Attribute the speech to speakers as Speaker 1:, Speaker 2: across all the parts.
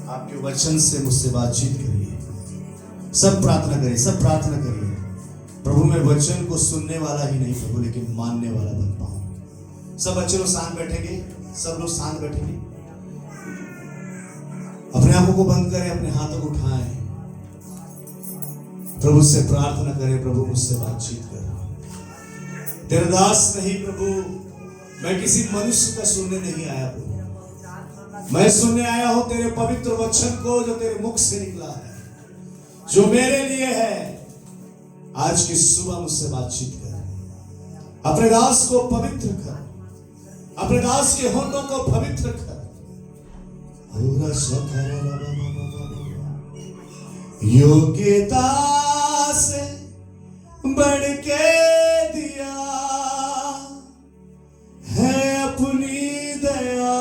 Speaker 1: आपके वचन से मुझसे बातचीत करिए। सब प्रार्थना करिए, सब प्रार्थना करिए। प्रभु मैं वचन को सुनने वाला ही नहीं प्रभु, लेकिन मानने वाला बन पाऊं। सब बच्चे लोग शांत बैठेंगे, सब लोग शांत बैठेंगे। अपने आंखों को बंद करें, अपने हाथों को उठाएं, प्रभु से प्रार्थना करें। प्रभु मुझसे बातचीत कर, तेरा दास नहीं प्रभु, मैं किसी मनुष्य का सुनने नहीं आया प्रभु, मैं सुनने आया हूं तेरे पवित्र वचन को जो तेरे मुख से निकला है, जो मेरे लिए है। आज की सुबह मुझसे बातचीत कर, अपने दास को पवित्र कर, अपने दास के होठों को पवित्र कर। योग्यता से बढ़ के दिया है अपनी दया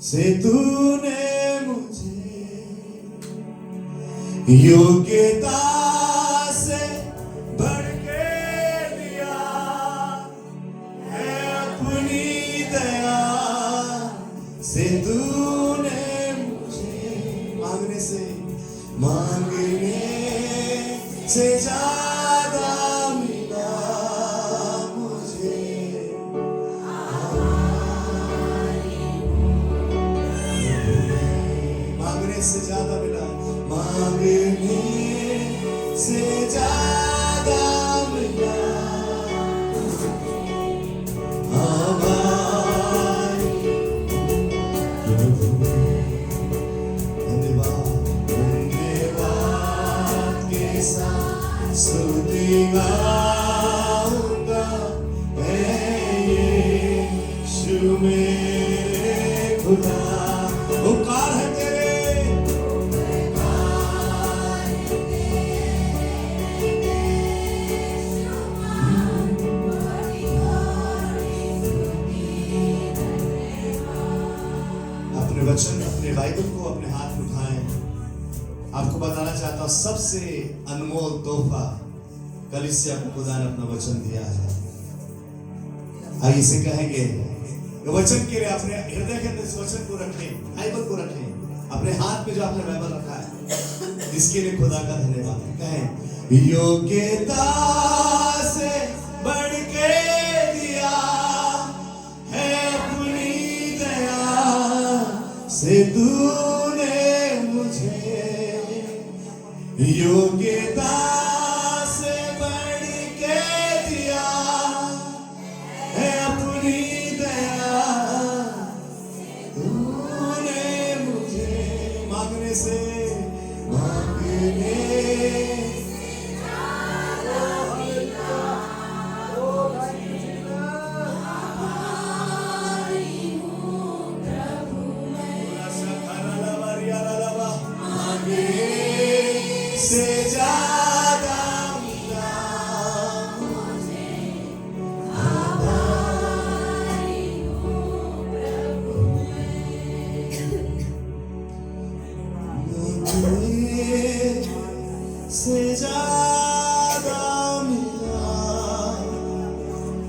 Speaker 1: से तूने मुझे, योग्यता से बढ़ के दिया है अपनी दया से तूने मुझे। मांगने से ज्यादा मिला मुझे, मांगने से ज्यादा मिला, मांगने से ज्यादा मिला। स्तुति गाऊंगा मैं यीशु मेरे खुदा। उपकार है तेरे, अपने वचन, अपने बाइबल को अपने हाथ में उठाएं। आपको बताना चाहता हूं सबसे अनमोल तोहफा कलीसिया को खुदा ने अपना वचन दिया है। आइए इसे कहेंगे, वचन के लिए अपने हृदय के अंदर इस वचन को रखें, बाइबल को रखें, अपने हाथ में जो आपने बाइबल रखा है, इसके लिए खुदा का धन्यवाद। कहें, योग्यता से बढ़ के दिया है अपनी दया से तूने मुझे, योग्यता से बढ़ के दिया है अपनी दया तूने मुझे। मांगने से, मांगने से ज्यादा मिला मुझे, आभारी हूँ प्रभु मैं, से ज्यादा मिला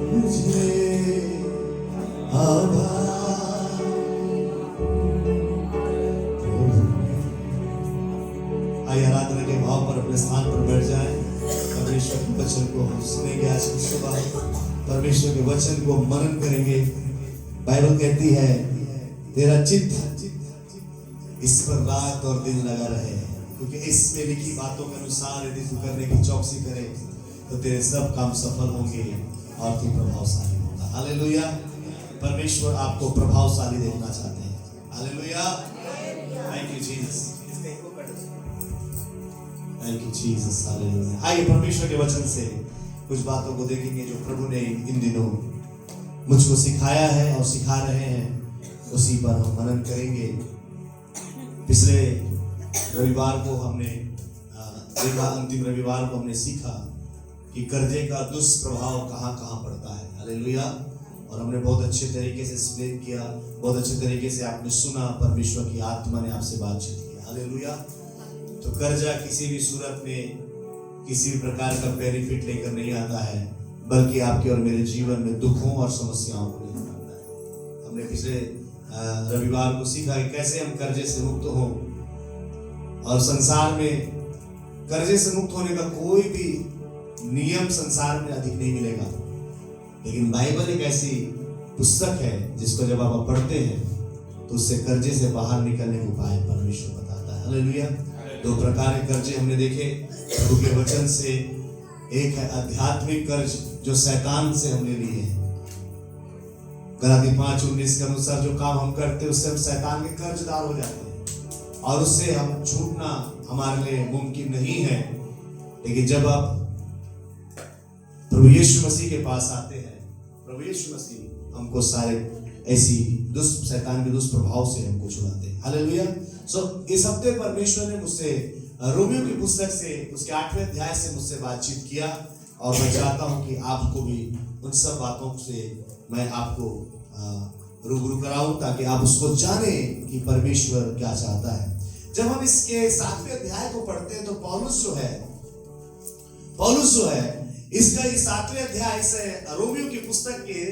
Speaker 1: मुझे, आभारी। आइए आराधना के भाव पर अपने स्थान पर बैठ जाएं। परमेश्वर के वचन को हम सुनेंगे आज की सुबह, परमेश्वर के वचन को मनन करेंगे। बाइबल कहती है तेरा चित्त इस पर रात और दिन लगा रहे, क्योंकि इसमें लिखी बातों के अनुसार यदि तू करने की चौकसी करे तो तेरे सब काम सफल होंगे और तू प्रभावशाली होगा। हालेलुया। परमेश्वर आपको प्रभावशाली देखना चाहते हैं। Hallelujah. Thank you Jesus, thank you Jesus. Hallelujah. आइए परमेश्वर के वचन से कुछ बातों को देखेंगे जो प्रभु ने इन दिनों मुझको सिखाया है और सिखा रहे हैं, उसी पर हम मनन करेंगे। पिछले रविवार को हमने देखा, अंतिम रविवार को हमने सीखा कि कर्जे का दुष्प्रभाव कहाँ कहाँ पड़ता है। हालेलुया। और हमने बहुत अच्छे तरीके से एक्सप्लेन किया, बहुत अच्छे तरीके से आपने सुना, परमेश्वर की आत्मा ने आपसे बातचीत की। हालेलुया। तो कर्जा किसी भी सूरत में किसी भी प्रकार का बेनिफिट लेकर नहीं आता है, बल्कि आपके और मेरे जीवन में दुखों और समस्याओं को लेकर आता है। हमने पिछले रविवार को सीखा कि कैसे हम कर्जे से मुक्त हो। और संसार में कर्जे से मुक्त होने का कोई भी नियम संसार में अधिक नहीं मिलेगा, लेकिन बाइबल एक ऐसी पुस्तक है जिसको जब आप पढ़ते हैं तो उससे कर्जे से बाहर निकलने के उपाय परमेश्वर बताता है। हालेलुया। 2 प्रकार के कर्जे हमने देखे प्रभु के वचन से। एक है आध्यात्मिक कर्ज जो शैतान से हमने लिए हैं। गलाती 5:19 के अनुसार जो काम हम करते हैं उससे हम शैतान के कर्जदार हो जाते हैं और उससे हम छूटना हमारे लिए मुमकिन नहीं है। लेकिन जब आप प्रभु यीशु मसीह के पास आते हैं, प्रभु यीशु मसीह हमको सारे ऐसी दुष्ट शैतान के दुष्प्रभाव से हमको छुड़ाते हैं। हालेलुया। इस हफ्ते परमेश्वर ने मुझसे रोमियो की पुस्तक से उसके 8वें अध्याय से मुझसे बातचीत किया और मैं चाहता हूं कि आपको भी उन सब बातों से मैं आपको रूबरू कराऊं ताकि आप उसको जाने कि परमेश्वर क्या चाहता है। जब हम इसके 7वें अध्याय को पढ़ते हैं तो पौलुस जो है इसका ये 7वें अध्याय से रोमियो की पुस्तक के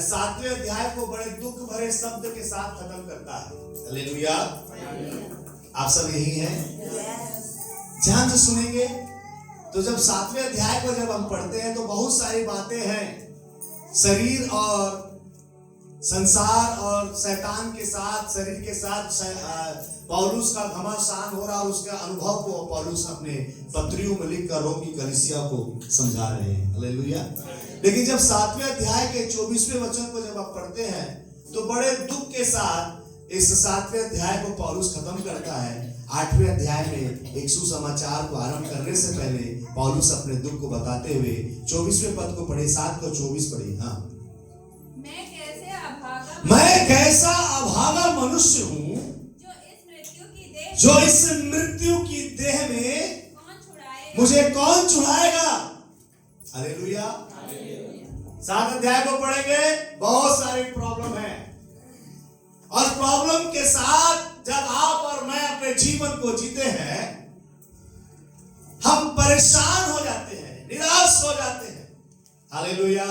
Speaker 1: 7वें अध्याय को बड़े दुख भरे शब्द के साथ खत्म करता है। हालेलुया। आप सब यही हैं? ध्यान से सुनेंगे तो जब 7वें अध्याय को जब हम पढ़ते हैं तो बहुत सारी बातें हैं शरीर और संसार और शैतान के साथ, शरीर के साथ पौलुस का घमासान हो रहा और उसके अनुभव को पौलुस अपने पत्रियों में लिखकर रोम की कलीसिया को समझा रहे हैं। हालेलुया। लेकिन जब 7वें अध्याय के 24वें वचन को जब आप पढ़ते हैं तो बड़े दुख के साथ इस 7वें अध्याय को पौलुस खत्म करता है। 8वें अध्याय में एक सुसमाचार को आरंभ करने से पहले पौलुस अपने दुख को बताते हुए 24वें पद को पढ़े, 7 को 24 पढ़े। हाँ, मैं कैसा अभागा मनुष्य हूँ जो इस मृत्यु की देह में मुझे कौन छुड़ाएगा। हालेलुया। 7 अध्याय को पढ़ेंगे, बहुत सारी प्रॉब्लम है और प्रॉब्लम के साथ जब आप और मैं अपने जीवन को जीते हैं हम परेशान हो जाते हैं, निराश हो जाते हैं। हालेलुया।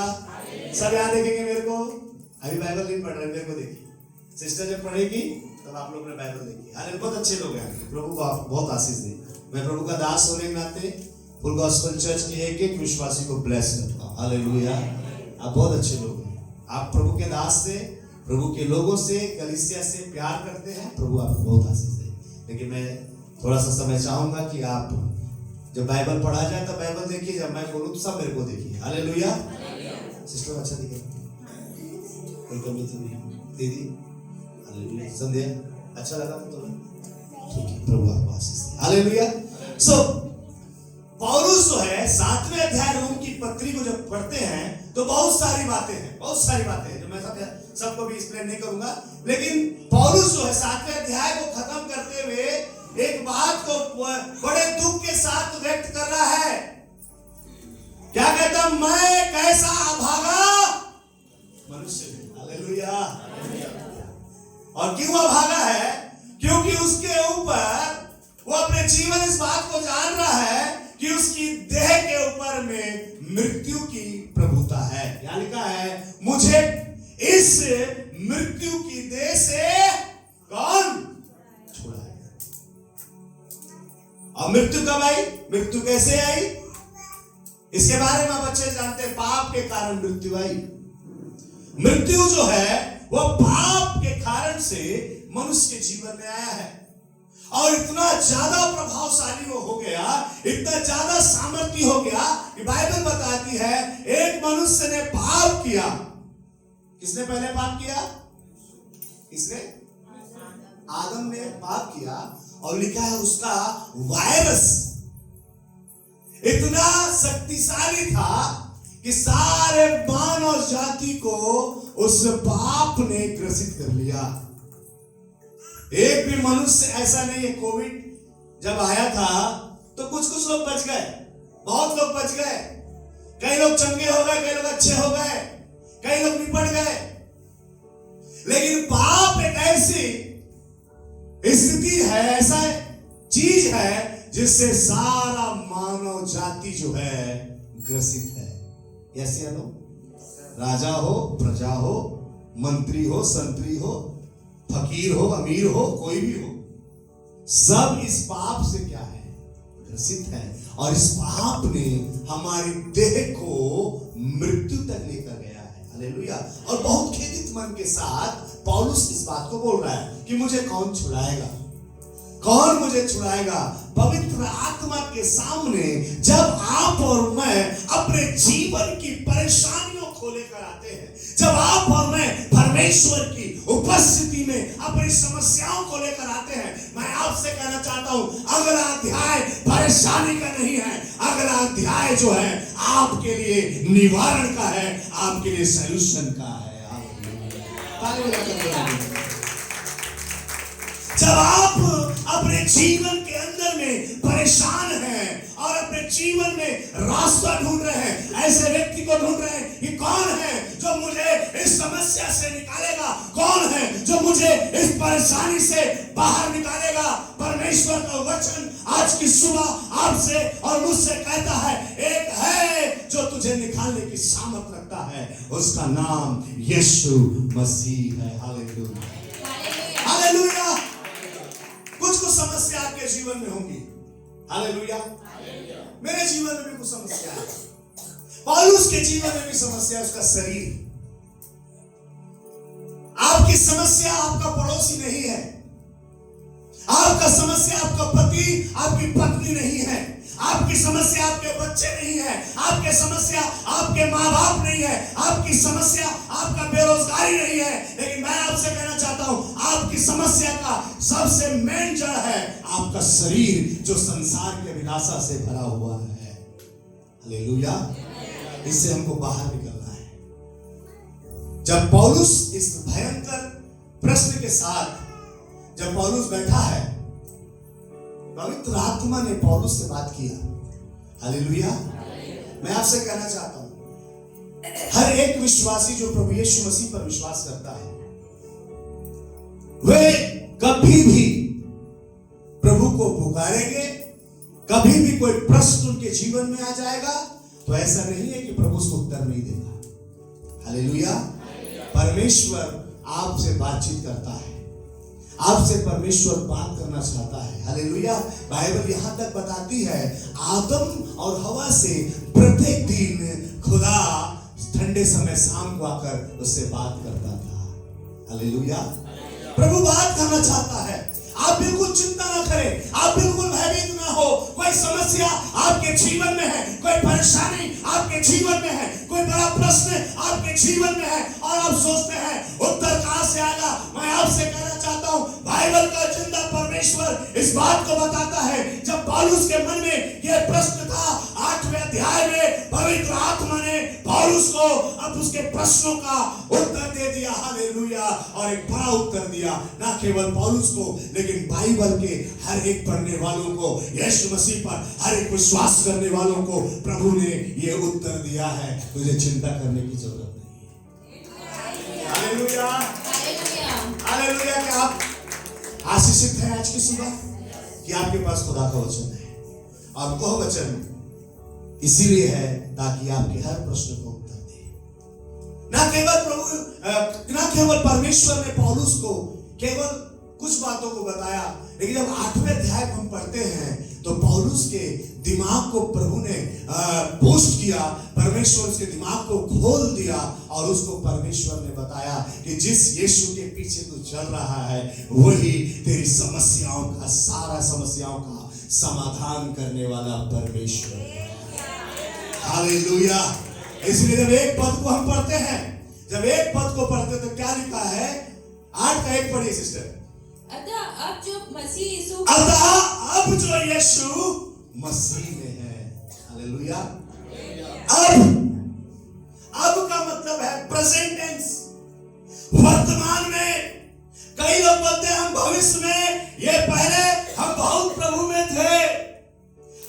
Speaker 1: सब याद देखेंगे मेरे को। अभी बाइबल नहीं पढ़ रहे, मेरे को देखिए। सिस्टर जब पढ़ेगी तब आप लोग ने बाइबल देखी। हालेलुया। बहुत अच्छे लोग हैं, प्रभु को बहुत आशीष दे। मैं प्रभु का दास होने के नाते फुल गॉस्पेल चर्च के एक विश्वासी को ब्लेस करता हूँ। हालेलुया। आप बहुत अच्छे लोग हैं। आप प्रभु के दास से, प्रभु के लोगों से, कलीसिया से प्यार करते हैं। प्रभु आपको बहुत आशीष दे। लेकिन मैं थोड़ा सा समय चाहूंगा कि आप जब बाइबल पढ़ा जाए तो बाइबल देखिए, जब मैं बोलूँ तो सब मेरे को देखिए। हालेलुया। सिस्टर अच्छा दिखे, कोई कमी तो नहीं दीदी। हालेलुया। संध्या अच्छा लगा तो ठीक है, प्रभु आपको आशीष दे। हालेलुया। पौलुस जो है 7वें अध्याय रोम की पत्री को जब पढ़ते हैं तो बहुत सारी बातें हैं जो मैं सबको भी एक्सप्लेन नहीं करूंगा। लेकिन पौलुस जो है 7वें अध्याय को खत्म करते हुए एक बात को बड़े दुख के साथ व्यक्त कर रहा है। क्या कहता, मैं कैसा अभागा मनुष्य हूं। हालेलुया। और क्यों अभागा है? क्योंकि उसके ऊपर वो अपने जीवन इस बात को जान रहा है कि उसकी देह के ऊपर में मृत्यु की प्रभुता है। क्या लिखा है, मुझे इस मृत्यु की देह से कौन छुड़ाएगा। और मृत्यु कब आई, मृत्यु कैसे आई, इसके बारे में बच्चे जानते हैं। पाप के कारण मृत्यु आई। मृत्यु जो है वो पाप के कारण से मनुष्य के जीवन में आया है और इतना ज्यादा प्रभावशाली वो हो गया, इतना ज्यादा सामर्थ्य हो गया कि बाइबल बताती है एक मनुष्य ने पाप किया। किसने पहले पाप किया? किसने? आदम ने पाप किया और लिखा है उसका वायरस इतना शक्तिशाली था कि सारे मानव जाति को उस पाप ने ग्रसित कर लिया। एक भी मनुष्य ऐसा नहीं है। कोविड जब आया था तो कुछ लोग बच गए, बहुत लोग बच गए। कई लोग चंगे हो गए, कई लोग अच्छे हो गए, कई लोग निपट गए। लेकिन पाप एक ऐसी स्थिति है, ऐसा चीज है जिससे सारा मानव जाति जो है ग्रसित है। ऐसे लोग, राजा हो, प्रजा हो, मंत्री हो, संतरी हो, फकीर हो, अमीर हो, कोई भी हो, सब इस पाप से क्या है, ग्रसित है। और इस पाप ने हमारे देह को मृत्यु तक लेकर गया है। हालेलुया। और बहुत खेदित मन के साथ पौलुस इस बात को बोल रहा है कि मुझे कौन छुड़ाएगा, कौन मुझे छुड़ाएगा। पवित्र आत्मा के सामने जब आप और मैं अपने जीवन की परेशानियों को लेकर आते हैं, जब आप और मैं परमेश्वर की उपस्थिति में अपनी समस्याओं को लेकर आते हैं, मैं आपसे कहना चाहता हूं, अगला अध्याय परेशानी का नहीं है, अगला अध्याय जो है आपके लिए निवारण का है, आपके लिए सॉल्यूशन का है। जब आप अपने जीवन के अंदर में परेशान हैं और अपने जीवन में रास्ता ढूंढ रहे हैं, ऐसे व्यक्ति को ढूंढ रहे हैं कि कौन है जो मुझे इस समस्या से निकालेगा, कौन है जो मुझे इस परेशानी से बाहर निकालेगा। परमेश्वर का वचन आज की सुबह आपसे और मुझसे कहता है, एक है जो तुझे निकालने की सामर्थ रखता है, उसका नाम यीशु मसीह है। Hallelujah, hallelujah. कुछ समस्या आपके जीवन में होंगी। हालेलुया। मेरे जीवन में भी कुछ समस्या है, पौलुस के जीवन में भी समस्या, उसका शरीर। आपकी समस्या आपका पड़ोसी नहीं है, आपका समस्या आपका पति, आपकी पत्नी नहीं है, आपकी समस्या आपके बच्चे नहीं है, आपकी समस्या आपके माँ बाप नहीं है, आपकी समस्या आपका बेरोजगारी नहीं है। लेकिन मैं आपसे कहना चाहता हूं, आपकी समस्या का सबसे मेन जड़ है आपका शरीर, जो संसार के विलासा से भरा हुआ है। हालेलुया। इससे हमको बाहर निकलना है। जब पौलुस इस भयंकर प्रश्न के साथ जब पौलुस बैठा है, पवित्र आत्मा ने पौलुस से बात किया। हालेलुया। मैं आपसे कहना चाहता हूं, हर एक विश्वासी जो प्रभु यीशु मसीह पर विश्वास करता है, वे कभी भी प्रभु को पुकारेंगे। कभी भी कोई प्रश्न उनके जीवन में आ जाएगा तो ऐसा नहीं है कि प्रभु उसको उत्तर नहीं देगा। हालेलुया। परमेश्वर आपसे बातचीत करता है, आपसे परमेश्वर बात करना चाहता है। हालेलुया। बाइबल यहां तक बताती है, आदम और हवा से प्रत्येक दिन खुदा ठंडे समय शाम को आकर उससे बात करता था। हालेलुया। प्रभु बात करना चाहता है। आप बिल्कुल चिंता ना करें, आप बिल्कुल भयभीत ना हो। कोई समस्या आपके जीवन में है, कोई परेशानी आपके जीवन में है, कोई बड़ा प्रश्न आपके जीवन में है और आप सोचते हैं उत्तर कहां से आएगा। मैं आपसे कहना चाहता हूं, बाइबल का जिंदा परमेश्वर इस बात को बताता है। जब पौलुस के मन में यह प्रश्न था, 8वें अध्याय में पवित्र आत्मा ने पौलुस को अब उसके प्रश्नों का उत्तर दे दिया। हालेलुया। और एक बड़ा उत्तर दिया, ना केवल पौलुस को लेकिन बाइबल के हर एक पढ़ने वालों को, यीशु मसीह पर हर एक विश्वास करने वालों को प्रभु ने यह उत्तर दिया है, तुझे चिंता करने की जरूरत नहीं है। Hallelujah, hallelujah. क्या आप आशीषित हैं आज की सुबह कि आपके पास खुदा का वचन है, और वह वचन इसीलिए है ताकि आपके हर प्रश्न को उत्तर दे। ना केवल परमेश्वर ने पौलुस को केवल कुछ बातों को बताया, लेकिन जब 8वें अध्याय को हम पढ़ते हैं तो पौलुस के दिमाग को प्रभु ने बूस्ट किया, परमेश्वर उसके दिमाग को खोल दिया और उसको परमेश्वर ने बताया कि जिस यीशु के पीछे तू चल रहा है वही तेरी समस्याओं का, सारा समस्याओं का समाधान करने वाला परमेश्वर है। हालेलुया। इसलिए जब एक पद को हम पढ़ते हैं, जब एक पद को पढ़ते तो क्या लिखा है? 8 का 1 पढ़िए सिस्टर।
Speaker 2: अतः अब जो यीशु
Speaker 1: मसीह में है। हालेलुया। अब का मतलब है प्रेजेंट टेंस, वर्तमान में। कई लोग बोलते हैं हम भविष्य में, ये पहले हम बहुत प्रभु में थे,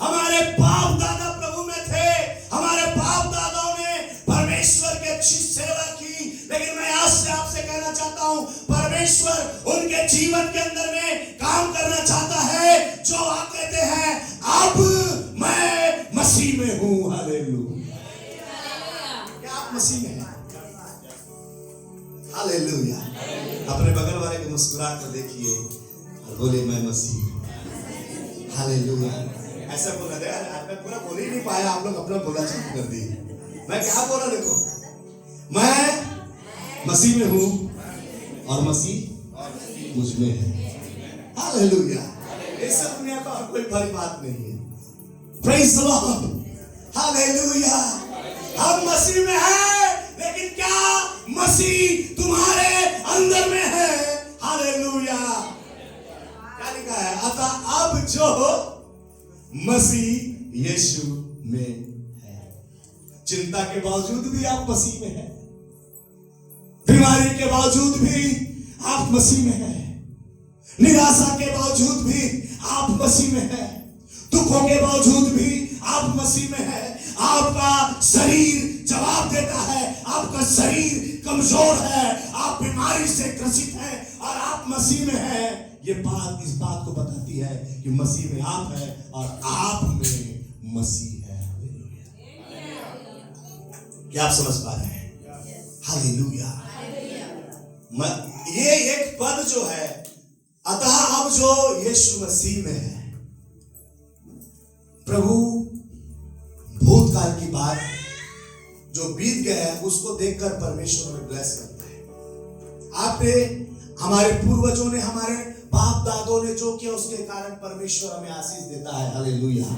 Speaker 1: हमारे बाप दादा प्रभु में थे, हमारे बाप दादाओं ने परमेश्वर की अच्छी सेवा की। लेकिन मैं आज से आपसे कहना चाहता हूं, परमेश्वर उनके जीवन के अंदर में काम करना चाहता है जो आप कहते हैं अब मैं मसीह में हूं। हालेलुया। क्या आप मसीह में हैं? हालेलुया। अपने बगल वाले को मुस्कुरा कर देखिए और बोले मैं मसीह हूं। हालेलुया। ऐसा बोला दे यार, मैं पूरा बोल ही नहीं पाया, आप लोग अपना बोला चालू कर दिए। मैं क्या बोला देखो, मैं मसीह में हूं और मसीह मुझ में है। हालेलुया। इस दुनिया का और कोई बड़ी बात नहीं है। Praise the Lord. हालेलुया। हम मसीह में हैं, लेकिन क्या मसीह तुम्हारे अंदर में है? हालेलुया। क्या लिखा है? अतः अब जो मसीह यीशु में है, चिंता के बावजूद भी आप मसीह में हैं, बीमारी के बावजूद भी आप मसीह में हैं, निराशा के बावजूद भी आप मसीह में हैं, दुखों के बावजूद भी आप मसीह में हैं। आपका शरीर जवाब देता है, आपका शरीर कमजोर है, आप बीमारी से ग्रसित हैं और आप मसीह में हैं। ये बात इस बात को बताती है कि मसीह में आप है और आप में मसीह है। क्या आप समझ पा रहे हैं? हालेलुया। ये एक पद जो है, अतः अब जो यीशु मसीह में है, प्रभु भूतकाल की बात जो बीत गया है उसको देखकर परमेश्वर हमें ब्लेस करता है। आपने, हमारे पूर्वजों ने, हमारे बाप दादों ने जो किया उसके कारण परमेश्वर हमें आशीष देता है। हालेलुया।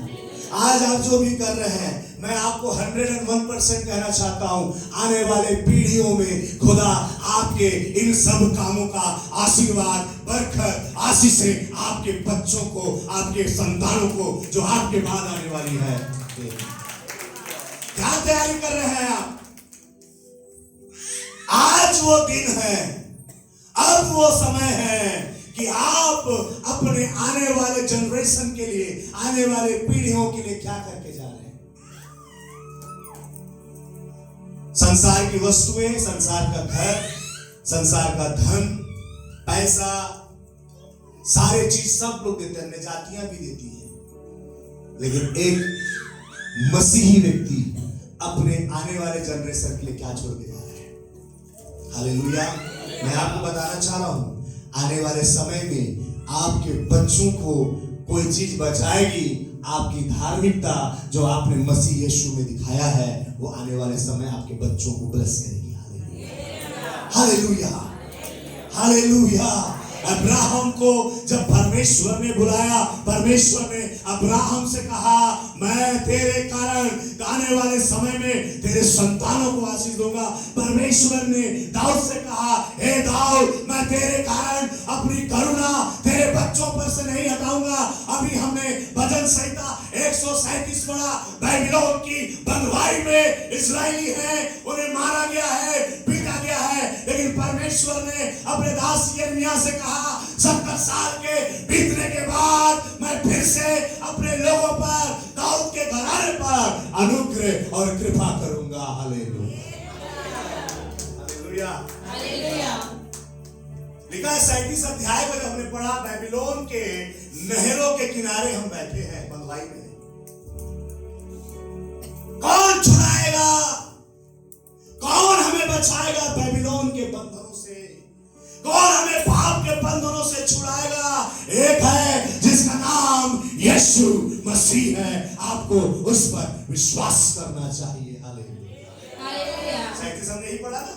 Speaker 1: आज आप जो भी कर रहे हैं, मैं आपको 101% कहना चाहता हूं, आने वाले पीढ़ियों में खुदा आपके इन सब कामों का आशीर्वाद, बरकत, आशीषें आपके बच्चों को, आपके संतानों को जो आपके बाद आने वाली है। क्या तैयारी कर रहे हैं आप? आज वो दिन है, अब वो समय है कि आप अपने आने वाले जनरेशन के लिए, आने वाले पीढ़ियों के लिए क्या करके जा रहे हैं। संसार की वस्तुएं, संसार का घर, संसार का धन, पैसा, सारे चीज सब लोग देते हैं, जातियां भी देती हैं, लेकिन एक मसीही व्यक्ति अपने आने वाले जनरेशन के लिए क्या छोड़ के जा रहा है। हालेलुया। मैं आपको बताना चाह रहा हूं, आने वाले समय में आपके बच्चों को कोई चीज बचाएगी। आपकी धार्मिकता जो आपने मसीह यीशु में दिखाया है, वो आने वाले समय आपके बच्चों को ब्लेस करेगी। हालेलुया। हालेलुया। अब्राहम को जब परमेश्वर ने बुलाया, परमेश्वर ने अब्राहम से कहा, मैं तेरे कारण आने वाले समय में तेरे संतानों को आशीष दूंगा। परमेश्वर ने दाऊद से कहा, हे दाऊद, मैं तेरे कारण अपनी करुणा तेरे बच्चों पर से नहीं हटाऊंगा। अभी हमने भजन संहिता 137 पढ़ा, बेबीलोन की बंधुआई में इस्राएली हैं, उन्हें मारा गया है, पीटा गया है, लेकिन परमेश्वर ने अपने दास यिर्मयाह से कहा, 70 साल के बीतने के बाद मैं फिर से अपने लोगों पर, दाऊद के घराने पर अनुग्रह और कृपा करूंगा। हालेलुया। हालेलुया। हालेलुया। लिखा है 37 अध्याय में हमने पढ़ा, बेबीलोन के नहरों के किनारे हम बैठे हैं बंधुआई में। कौन छुड़ाएगा, कौन हमें बचाएगा बेबीलोन के बंधनों से? कौन हमें पाप के बंधनों से छुड़ाएगा? एक है जिसका नाम यीशु मसीह है। आपको उस पर विश्वास करना चाहिए। हालेलुया। 37 हमने ही पढ़ा ना,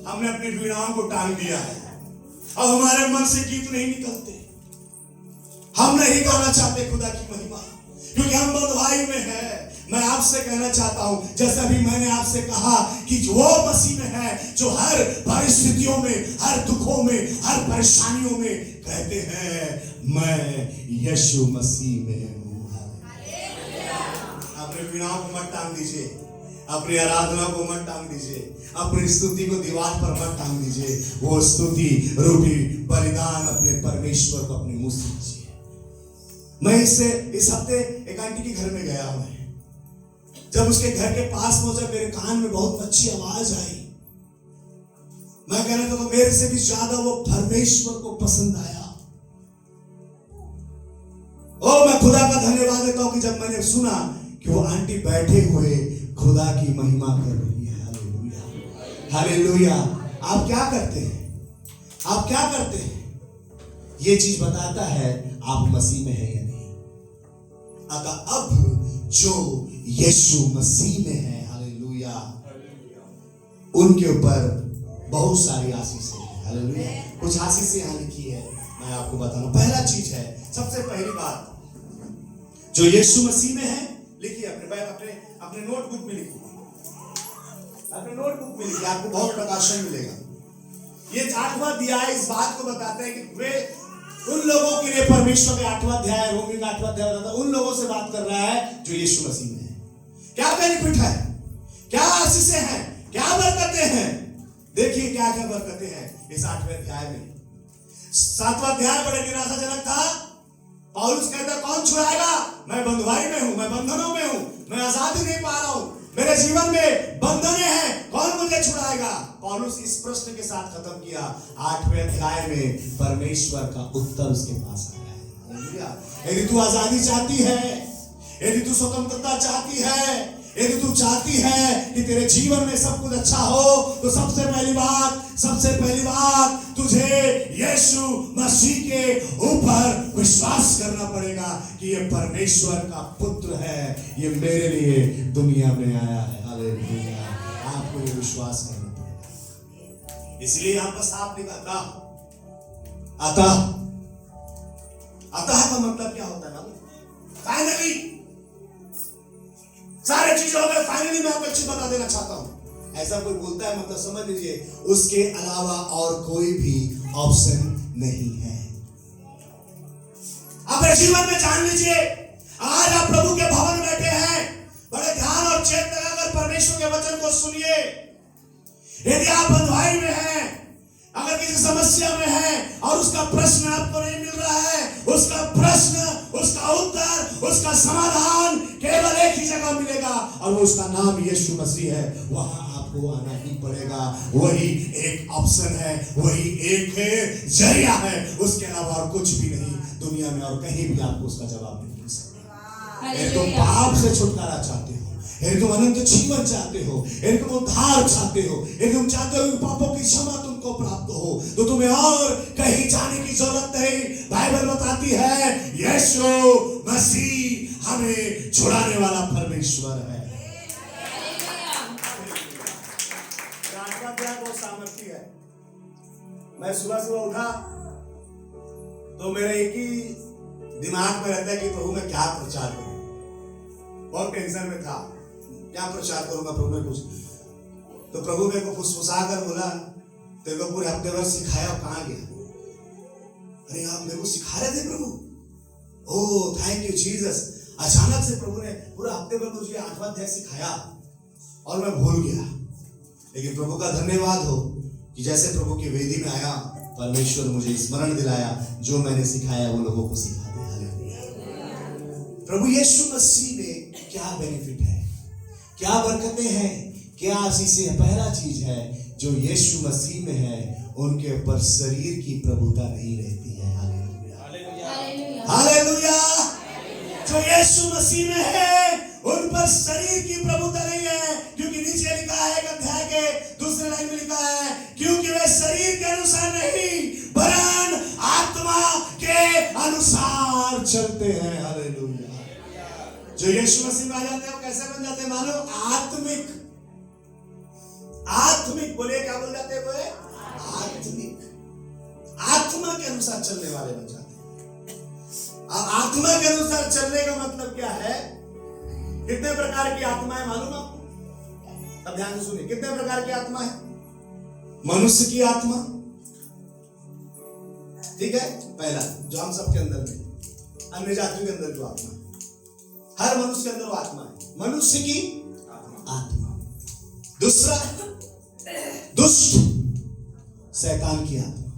Speaker 1: हमने अपनी वीणाओं को टांग दिया है, अब हमारे मन से गीत नहीं निकलते, हम नहीं गाना चाहते खुदा की महिमा, क्योंकि हम बंधुआई में हैं। मैं आपसे कहना चाहता हूं, जैसा भी मैंने आपसे कहा कि वो मसीह में है जो हर परिस्थितियों में, हर दुखों में, हर परेशानियों में कहते हैं मैं यीशु मसीह में हूं। अपने वीणाओं को मत टांग दीजिए, अपनी आराधना को मत टांग दीजिए, अपनी स्तुति को दीवार पर मत टांग दीजिए। वो स्तुति रूपी बलिदान अपने परमेश्वर को अपने मुंह से दीजिए। मैं इस हफ्ते एक आंटी के घर में गया हूं। जब उसके घर के पास पहुंचा, मेरे कान में बहुत अच्छी आवाज आई। मैं कहना था, तो मेरे से भी ज्यादा वो परमेश्वर को पसंद आया। ओ, मैं खुदा का धन्यवाद देता हूं कि जब मैंने सुना कि वो आंटी बैठे हुए खुदा की महिमा कर रही है। हालेलुया। हालेलुया। आप क्या करते हैं? आप क्या करते हैं, ये चीज बताता है आप मसीह में है या नहीं। अतः अब जो यीशु मसीह में है, हालेलुया, उनके ऊपर बहुत सारी आशीषें हैं। हालेलुया। कुछ आशीषें यहां लिखी है, मैं आपको बताऊं। पहला चीज है, सबसे पहली बात, जो यीशु मसीह में है, लिखिए अपने नोटबुक में लिखिए, अपने नोटबुक में लिखिए, आपको बहुत प्रकाशन मिलेगा। ये 8वां अध्याय इस बात को बताता है कि वे उन लोगों के लिए, परमेश्वर के 8वां अध्याय, रोमी का 8वां अध्याय बताता है, उन लोगों से बात कर रहा है जो यीशु मसीह में है। क्या बेनिफिट है, क्या आशीषें हैं, क्या बरकतें हैं। देखिए क्या क्या बरकतें हैं इस 8वें अध्याय में। 7वां अध्याय बड़े निराशाजनक था। पौलुस कहता, कौन छुड़ाएगा, मैं बंधुआई में हूं, मैं बंधनों में हूं, मैं आजादी नहीं पा रहा हूं, मेरे जीवन में बंधने हैं, कौन मुझे छुड़ाएगा। पौलुस इस प्रश्न के साथ खत्म किया। 8वें अध्याय में परमेश्वर का उत्तर उसके पास आया है। यदि तू आजादी चाहती है, यदि तू स्वतंत्रता चाहती है, यदि तू चाहती है कि तेरे जीवन में सब कुछ अच्छा हो, तो सबसे पहली बात तुझे यीशु मसीह के ऊपर विश्वास करना पड़ेगा कि ये परमेश्वर का पुत्र है, ये मेरे लिए दुनिया में आया है। हालेलुया। आपको ये विश्वास करना पड़ेगा। इसलिए यहां पर साफ लिखा था, अतः का मतलब क्या होता है मालूम? फाइनली सारे चीजें हो गए, फाइनली मैं आपको अच्छी बता देना चाहता हूं। ऐसा कोई बोलता है मतलब समझ लीजिए उसके अलावा और कोई भी ऑप्शन नहीं है। अपने जीवन में जान लीजिए, आज आप प्रभु के भवन में बैठे हैं, बड़े ध्यान और चेत लगाकर परमेश्वर के वचन को सुनिए। यदि आप बंधुआई में हैं, अगर किसी समस्या में है और उसका प्रश्न आपको नहीं मिल रहा है, उसका प्रश्न, उसका उत्तर, उसका समाधान केवल एक ही जगह मिलेगा और वो उसका नाम यीशु मसीह है। वहां आपको आना ही पड़ेगा। वही एक ऑप्शन है, वही एक जरिया है, उसके अलावा और कुछ भी नहीं दुनिया में, और कहीं भी आपको उसका जवाब नहीं मिल सकता। यदि तुम पाप से छुटकारा चाहते हो, यदि तुम अनंत जीवन चाहते हो, यदि तुम उद्धार चाहते हो, यदि तुम चाहते हो कि पापों की क्षमा तुमको प्राप्त हो, तो तुम्हें और कहीं जाने की जरूरत नहीं। बाइबल बताती है यीशु मसीह हमें छुड़ाने वाला परमेश्वर है। बहुत सामर्थ्य है। मैं सुबह उठा तो मेरे एक ही दिमाग में रहता है कि प्रभु मैं क्या प्रचार करूं। बहुत टेंशन में था, क्या प्रचार करूंगा प्रभु में कुछ। तो प्रभु मेरे को फुसफुसा कर बोला, तेरे को पूरे हफ्ते भर सिखाया, कहां गया? अरे आप मेरे को सिखा रहे थे प्रभु। Oh thank you Jesus. अचानक से प्रभु ने पूरा हफ्ते भर मुझे 8वां अध्याय सिखाया और मैं भूल गया। लेकिन प्रभु का धन्यवाद हो कि जैसे प्रभु की वेदी में आया, परमेश्वर मुझे स्मरण दिलाया, जो मैंने सिखाया वो लोगों को सिखा दे। हालेलुया। प्रभु यीशु मसीह में क्या बेनिफिट है, क्या बरकतें हैं, क्या आशीषें हैं। पहला चीज है, जो यीशु मसीह में है उनके ऊपर शरीर की प्रभुता नहीं रहती है। Hallelujah, hallelujah. जो यीशु मसीह में है उन पर शरीर की प्रभुता नहीं है, क्योंकि नीचे लिखा है, एक अध्याय के दूसरे लाइन में लिखा है, क्योंकि वे शरीर के अनुसार नहीं वरन आत्मा के अनुसार चलते हैं। हालेलुया। जो यीशु मसीह में आ जाते हैं वो कैसे बन जाते हैं मानो? आत्मिक। बोलिए क्या बोल जाते हैं? बोले आत्मिक, आत्मा के अनुसार चलने वाले बन जाते हैं। अब आत्मा के अनुसार चलने का मतलब क्या है? कितने प्रकार की आत्माएं मालूम आपको? अब ध्यान से सुनिए, कितने प्रकार की आत्मा है? मनुष्य की आत्मा, ठीक है, पहला जो हम सबके अंदर में, अन्य जातियों के अंदर जो आत्मा है, हर मनुष्य के अंदर वो आत्मा है, मनुष्य की आत्मा। दूसरा दुष्ट, शैतान की आत्मा,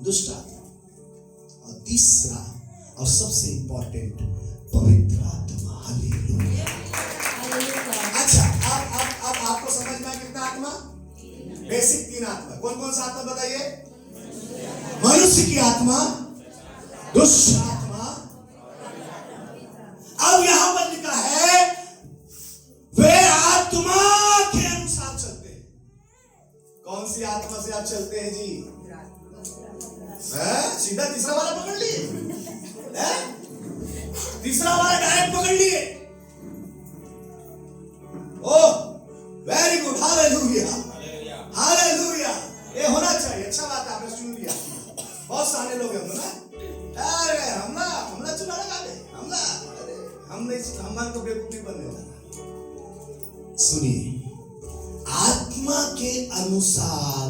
Speaker 1: दुष्ट आत्मा। और तीसरा और सबसे इंपॉर्टेंट, पवित्र आत्मा। हालेलुया। अच्छा, अब आपको समझ में आया कितना आत्मा? बेसिक 3 आत्मा। कौन कौन सा आत्मा बताइए? मनुष्य की आत्मा, दुष्ट आत्मा। अब यहां पर लिखा है वे आत्मा के अनुसार चलते हैं। कौन सी आत्मा से आप चलते हैं जी? सीधा तीसरा वाला पकड़ लिए, तीसरा वाला डायरेक्ट पकड़ लिए। Oh very good, hallelujah hallelujah. ये होना चाहिए, अच्छा बात है, आपने सुन लिया। बहुत सारे लोग हैं ना, अरे हमला चुना लगा दे, हम नहीं, हम तो बेवकूफ नहीं बनने वाला। सुनिए, आत्मा के अनुसार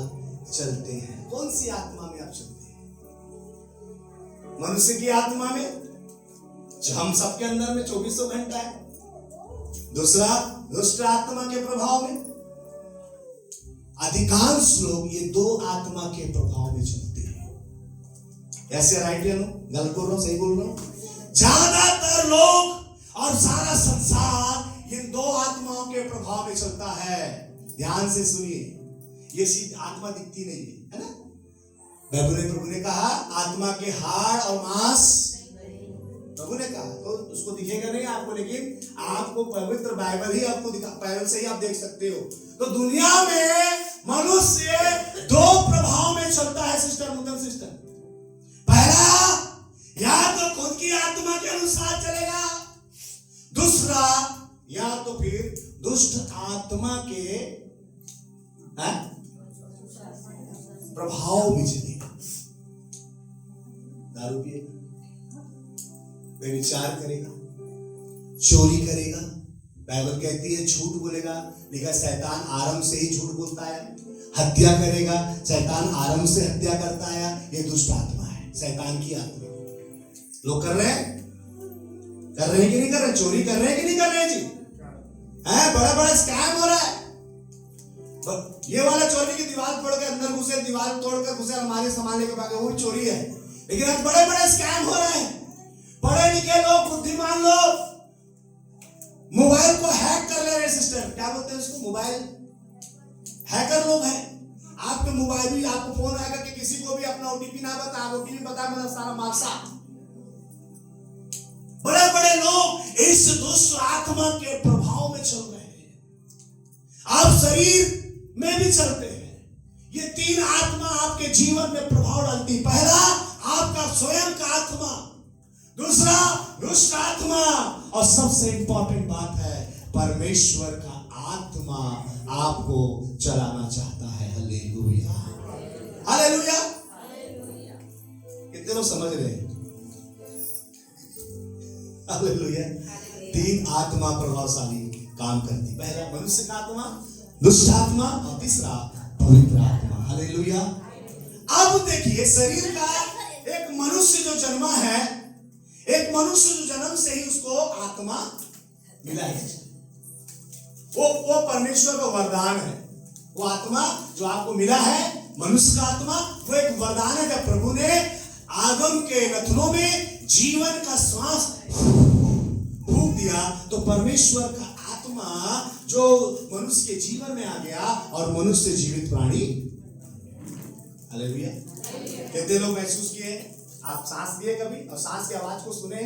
Speaker 1: चलते हैं। कौन सी आत्मा में आप चलते हैं? मनुष्य की आत्मा में, जो हम सबके अंदर में 24 घंटा है। दूसरा, दुष्ट आत्मा के प्रभाव में। अधिकांश लोग ये दो आत्मा के प्रभाव में चलते हैं। ऐसे राइट या नो? गलत बोल रहा हूं, सही बोल रहा हूं? ज्यादातर लोग और सारा संसार इन दो आत्माओं के प्रभाव में चलता है। ध्यान से सुनिए, ये सीधी आत्मा दिखती नहीं है ना? प्रभु ने कहा आत्मा के हाड़ और मांस, प्रभु ने कहा, तो उसको दिखेगा नहीं आपको, लेकिन आपको पवित्र बाइबल ही आपको दिखा, बाइबल से ही आप देख सकते हो। तो दुनिया में मनुष्य दो प्रभाव में चलता है सिस्टर, मुदन सिस्टर। पहला, या तो खुद की आत्मा के अनुसार चलेगा, दूसरा या तो फिर दुष्ट आत्मा के प्रभाव में चलेगा। दारू पिएगा, व्यभिचार करेगा, चोरी करेगा, बाइबल कहती है झूठ बोलेगा, लेकिन शैतान आरंभ से ही झूठ बोलता है। हत्या करेगा, शैतान आरंभ से हत्या करता है। ये दुष्ट आत्मा है, शैतान की आत्मा। लोग कर रहे हैं कि नहीं कर रहे? चोरी कर रहे हैं कि नहीं कर रहे जी? बड़ा बड़ा स्कैम हो रहा है। ये वाला चोरी की दीवार तोड़ के अंदर घुसे, दीवार तोड़कर घुसे, अलमारी संभालने के बाद वो चोरी है। लेकिन आज बड़े बड़े स्कैम हो रहे हैं। पढ़े लिखे लोग, बुद्धिमान लोग मोबाइल को हैक कर ले रहे सिस्टर, क्या बोलते हैं उसको, मोबाइल हैकर लोग हैं। आपके मोबाइल भी, आपको फोन आएगा कि किसी को भी अपना ओटीपी ना बता, ओटीपी बता मतलब सारा मार्क्सा। बड़े बड़े लोग इस दुष्ट आत्मा के प्रभाव में चल रहे हैं। आप शरीर में भी चलते हैं। ये तीन आत्मा आपके जीवन में प्रभाव डालती। पहला, आपका स्वयं का आत्मा, दूसरा दुष्ट आत्मा, और सबसे इंपॉर्टेंट बात है परमेश्वर का आत्मा आपको चलाना चाहता है। Hallelujah hallelujah. कितने लोग समझ रहे हैं? हालेलुया। तीन आत्मा प्रभावशाली काम करती। पहला मनुष्य का आत्मा, दुष्ट आत्मा, और तीसरा पवित्र आत्मा। हालेलुया। अब देखिए, शरीर का एक मनुष्य जो जन्मा है, एक मनुष्य जो जन्म से ही उसको आत्मा मिला है, वो परमेश्वर का वरदान है। वो आत्मा जो आपको मिला है, मनुष्य का आत्मा, वो एक वरदान है। जब प्रभु ने आदम के नथनों में जीवन का श्वास फूंक दिया, तो परमेश्वर का आत्मा जो मनुष्य के जीवन में आ गया, और मनुष्य जीवित प्राणी। हालेलुया। कितने लोग महसूस किए? आप सांस लिए कभी, और सांस की आवाज को सुने?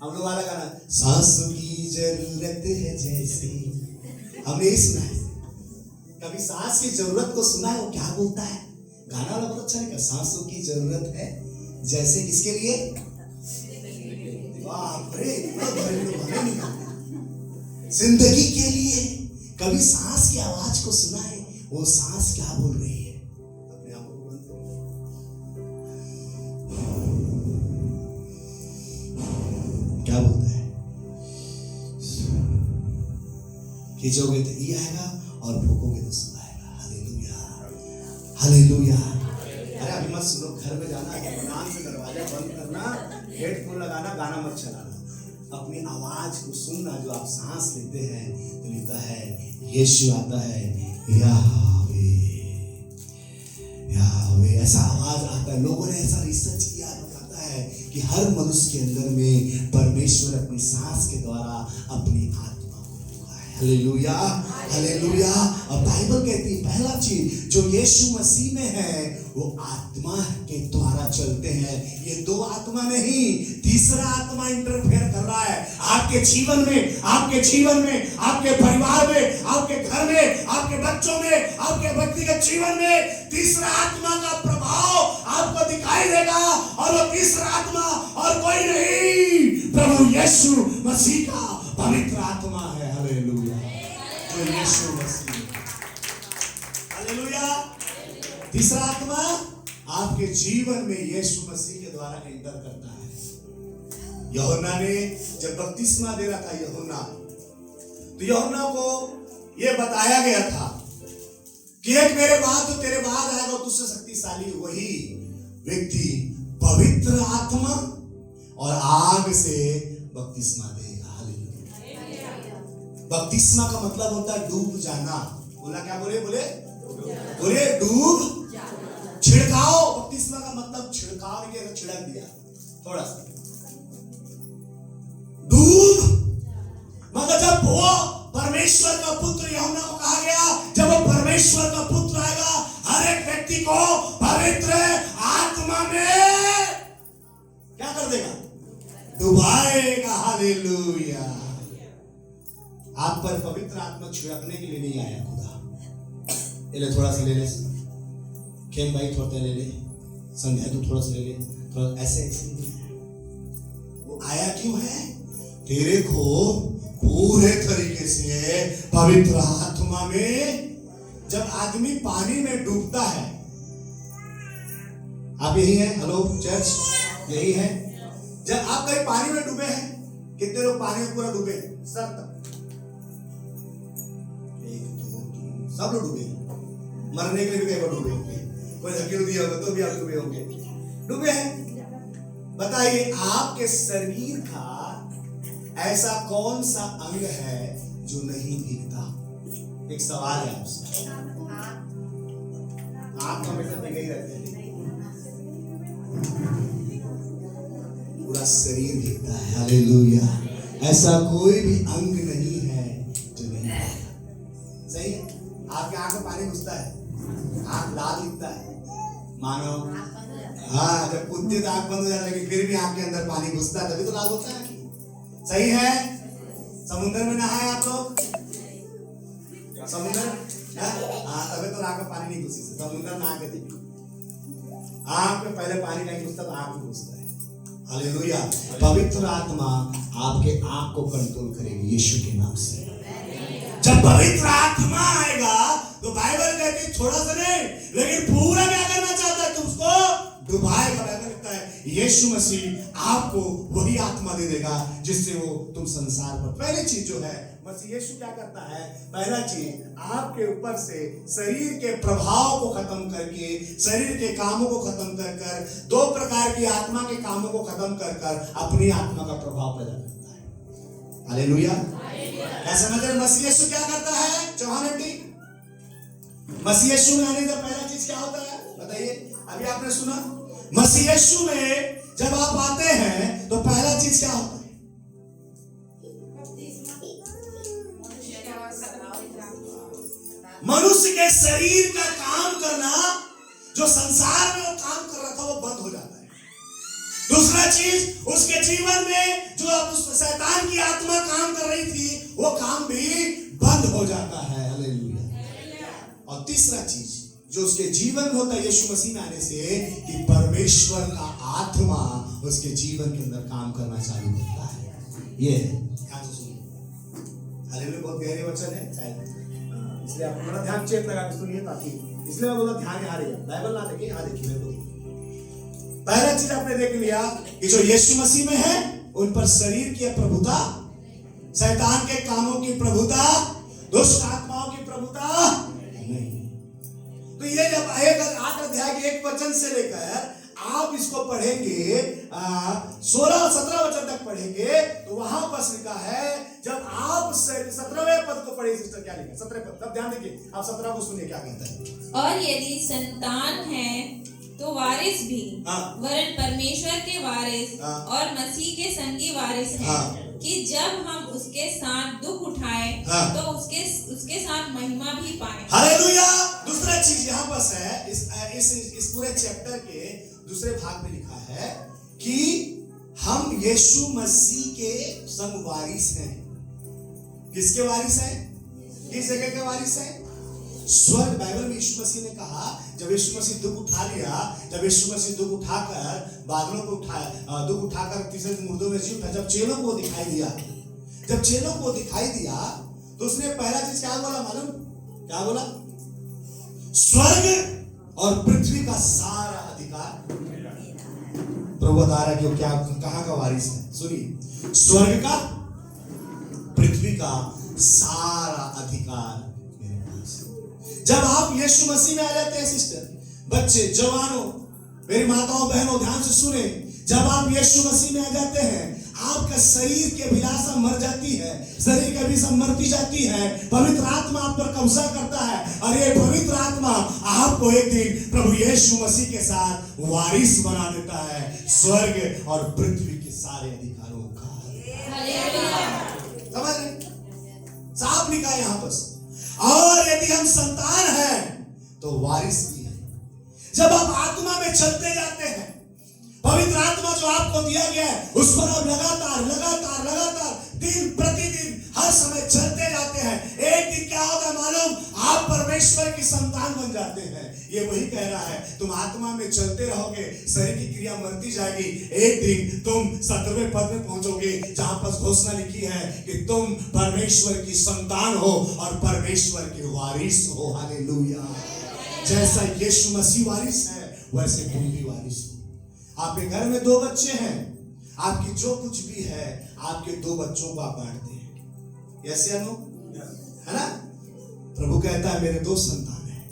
Speaker 1: हम लोग वाला गाना, सांसों की जरूरत है जैसी, हमने ही सुना है। कभी सांस की जरूरत को सुना है? वो क्या बोलता है गाना वाला? बहुत अच्छा है। सांसों की जरूरत है जैसे, किसके लिए? बाप रे, जिंदगी के लिए। कभी सांस की आवाज को सुना है? वो सांस क्या बोल रही है? अपने आप को बंद करो। क्या बोलता है? खींचोगे तो ई आएगा, और फूकोगे तो सुन आएगा। Hallelujah hallelujah. अरे अभी मत सुनो, घर में जाना, ध्यान से दरवाजा बंद करना, हेडफोन लगाना, गाना मत चलाना, अपनी आवाज को सुनना। जो आप सांस लेते हैं तो लिखता है यीशु आता है, यावे यावे, ऐसा आवाज आता है। लोगों ने ऐसा रिसर्च किया, बताता है कि हर मनुष्य के अंदर में परमेश्वर अपनी सांस के द्वारा अपनी आत्मा को रखा है। Hallelujah, hallelujah. और बाइबल कहती है पहला चीज जो यीशु मसीह में है वो आत्मा के द्वारा चलते हैं। ये दो आत्मा नहीं, तीसरा आत्मा इंटरफेयर कर रहा है आपके जीवन में, आपके जीवन में, आपके परिवार में, आपके घर में, आपके बच्चों में, आपके व्यक्तिगत जीवन में। तीसरा आत्मा का प्रभाव आपको दिखाई देगा और वो तीसरा आत्मा और कोई नहीं, प्रभु यीशु मसीह का पवित्र आत्मा है। हालेलुया, जो यीशु मसीह, हालेलुया। तीसरा आत्मा आपके जीवन में यीशु मसीह के द्वारा एंटर करता है। यूहन्ना ने जब बपतिस्मा दे रहा था यूहन्ना, तो यूहन्ना को यह बताया गया था कि एक मेरे बाद जो तेरे बाद आएगा तुझसे शक्तिशाली वही व्यक्ति पवित्र आत्मा और आग से बपतिस्मा देगा। हालेलुया। बपतिस्मा का मतलब होता है डूब जाना। बोला क्या बोले डूब, छिड़काव। बपतिस्मा का मतलब छिड़काव, के छिड़क दिया थोड़ा सा, डूब। मगर जब वो परमेश्वर का पुत्र यूहन्ना को कहा गया, जब वो परमेश्वर का पुत्र आएगा हर एक व्यक्ति को पवित्र आत्मा में क्या कर देगा, डुबाएगा। हालेलुया। आप पर पवित्र आत्मा छिड़कने के लिए नहीं आया खुदा। ले थोड़ा सा ले ले, खेम भाई थोड़ा ले ले, संध्या तू थोड़ा सा ले ले, थोड़ा ऐसे वो आया क्यों है, तेरे को पूरे तरीके से पवित्र आत्मा में। जब आदमी पानी में डूबता है, आप यही हैं, हेलो चर्च, यही है। जब आप कहीं पानी में डूबे हैं, कितने लोग पानी में पूरा डूबे, सर तक, सब लोग डूबे, मरने के लिए भी कई बार डूबे होंगे, कोई धकेल दिया होगा तो भी आप डूबे होंगे, डूबे हैं। बताइए आपके शरीर का ऐसा कौन सा अंग है जो नहीं भीगता? एक सवाल है आपसे। आप हमेशा भीगे ही रहते हैं, पूरा शरीर भीगता है। हालेलुया। ऐसा कोई भी अंग नहीं है जो नहीं भीगता। सही है। आपके आंख में पानी घुसता है, आंख लाल दिखता है, मानो हाँ, जब कुत्ते तो आंख बंद हो जाता है लेकिन फिर भी आंख के अंदर पानी घुसता है, तभी तो लाल होता है। सही है। समुद्र में नहाए आप लोग, समुद्र, हाँ, तभी तो आंख में पानी नहीं घुसी। समुद्र में आंख आंख में पहले पानी नहीं घुसता तो आंख में घुसता है। हालेलुया। पवित्र आत्मा आपके आंख को कंट्रोल करेगी यीशु के नाम से। जब पवित्र आत्मा आएगा तो बाइबल कहती है थोड़ा सा नहीं लेकिन पूरा क्या करना चाहता है, तुमको डुबाएगा। बाइबल कहता है यीशु मसीह आपको वही आत्मा दे देगा जिससे वो तुम संसार पर। पहली चीज जो है मसीह यीशु क्या करता है, पहला चीज आपके ऊपर से शरीर के प्रभाव को खत्म करके, शरीर के कामों को खत्म कर कर, दो प्रकार की आत्मा के कामों को खत्म कर कर अपनी आत्मा का प्रभाव पैदा करता है। हालेलुया। ऐसा मतलब मसीह यीशु क्या करता है, चौहान आंटी, मसीह यीशु में आने का पहला चीज क्या होता है बताइए। अभी आपने सुना मसीह यीशु में जब आप आते हैं तो पहला चीज क्या होता है, मनुष्य के शरीर का काम करना जो संसार में वो काम कर रहा था वो बंद हो जाता है। दूसरा चीज उसके जीवन में जो शैतान की आत्मा काम कर रही थी वो काम भी बंद हो जाता है। हालेलुया। और तीसरा चीज जो उसके जीवन में होता है यीशु मसीह में आने से कि परमेश्वर का आत्मा उसके जीवन के अंदर काम करना चालू करता है। ये ध्यान से सुनिए। हालेलुया। बहुत गहरे वचन है शायद, इसलिए आप बड़ा ध्यान चेक लगा के सुनिए, ताकि इसलिए मैं बोला ध्यान यहाँ रहेगा। बाइबल ना देखिए, यहाँ देखिए। पहला चीज आपने देख लिया कि जो यीशु मसीह में है उन पर शरीर की प्रभुता, शैतान के कामों की प्रभुता, दुष्ट आत्माओं की प्रभुता नहीं। तो ये जब 8 अध्याय के 1 वचन से लेकर आप इसको पढ़ेंगे 16-17 वचन तक पढ़ेंगे तो वहां पर लिखा है, जब आप 17वें पद को पढ़े, सिस्टर क्या लिखा 17वें पद, तब ध्यान देखिए, आप 17 को सुनिए क्या कहता है।
Speaker 2: और यदि संतान है तो वारिस भी
Speaker 1: हाँ।
Speaker 2: वरन परमेश्वर के वारिस
Speaker 1: हाँ।
Speaker 2: और मसीह के संगी वारिस हैं,
Speaker 1: हाँ।
Speaker 2: कि जब हम उसके साथ दुख उठाए
Speaker 1: हाँ।
Speaker 2: तो उसके साथ महिमा भी पाए।
Speaker 1: हालेलुया। दूसरा चीज यहाँ पर है, इस पूरे चैप्टर के दूसरे भाग में लिखा है कि हम यीशु मसीह के संग वारिस हैं। किसके वारिस हैं? किस जगह के वारिस हैं? स्वर्ग। बाइबल में यीशु मसीह ने कहा, जब यीशु मसीह दुख उठा लिया, जब यीशु मसीह दुख उठाकर बादलों को उठाया, दुख उठाकर तीसरे दिन मुर्दों में जी उठा, जब चेलों को दिखाई दिया, जब चेलों को दिखाई दिया तो उसने पहला चीज क्या बोला मालूम? क्या बोला? स्वर्ग और पृथ्वी का सारा अधिकार प्रभु बता रहा है कि वो क्या, कहां का वारिस है। सुनिए, स्वर्ग का, पृथ्वी का सारा अधिकार मेरे पास है। जब आप यीशु मसीह में आ जाते हैं सिस्टर, बच्चे, जवानों, मेरी माताओं बहनों, ध्यान से सुने, जब आप यीशु मसीह में आ जाते हैं, आपका शरीर की अभिलाषा मर जाती है, शरीर की अभिलाषा मरती जाती है, पवित्र आत्मा आप पर कब्जा करता है, और ये पवित्र आत्मा आपको एक दिन प्रभु यीशु मसीह के साथ वारिस बना देता है, स्वर्ग और पृथ्वी के सारे अधिकारों का। समझ रहे? साफ लिखा है यहां पर। और यदि हम संतान हैं तो वारिस भी है। जब आप आत्मा में चलते जाते हैं, पवित्र आत्मा जो आपको दिया गया है उस पर आप लगातार लगातार लगातार दिन प्रतिदिन हर समय चलते जाते हैं, एक दिन क्या होगा मालूम? आप परमेश्वर की संतान बन जाते हैं। ये वही कह रहा है, तुम आत्मा में चलते रहोगे, शरीर की क्रिया मरती जाएगी, एक दिन तुम 17वें पद में पहुंचोगे जहां पर घोषणा लिखी है कि तुम परमेश्वर की संतान हो और परमेश्वर के वारिस हो। हालेलुया। जैसा यीशु मसीह वारिस है वैसे तुम भी वारिस हो। आपके घर में 2 बच्चे हैं, आपकी जो कुछ भी है आपके 2 बच्चों को आप बांटते हैं। यस या नो? है ना? प्रभु कहता है मेरे 2 संतान हैं।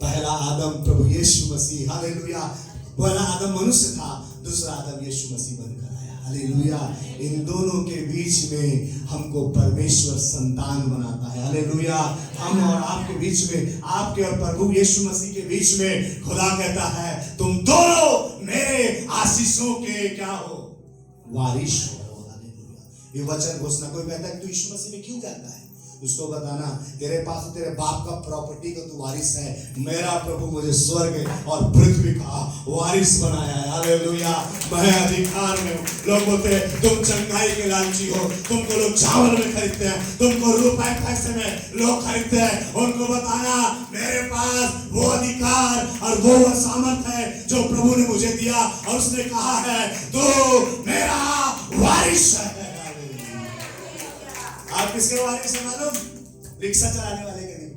Speaker 1: पहला आदम प्रभु यीशु मसीह, हालेलुया। पहला आदम मनुष्य था, दूसरा आदम यीशु मसीह बनकर आया। हालेलुया। इन दोनों के बीच में हमको परमेश्वर संतान बनाता है। हालेलुया। हम और आपके बीच में, आपके और प्रभु यीशु मसीह के बीच में खुदा कहता है तुम दोनों मेरे आशीषों के क्या हो? वारिस हो। हालेलुया। ये वचन घोषणा। कोई कहता है तू यीशु मसीह में क्यों जाता है? उसको बताना तेरे पास तेरे बाप का प्रॉपर्टी का तू वारिस है, मेरा प्रभु मुझे स्वर्ग और पृथ्वी का वारिस बनाया है। हालेलुया। मैं अधिकार में हूं। लोग बोलते हैं तुम चंगाई के लालची हो, तुमको लोग चावल में खरीदते हैं, तुमको रुपए पैसे में लोग खरीदते हैं। उनको बताना मेरे पास वो अधिकार और वो सामर्थ है जो प्रभु ने मुझे दिया, और उसने कहा है तो मेरा वारिस है। आप किसके वारिस हैं मालूम? रिक्शा चलाने वाले के नहीं,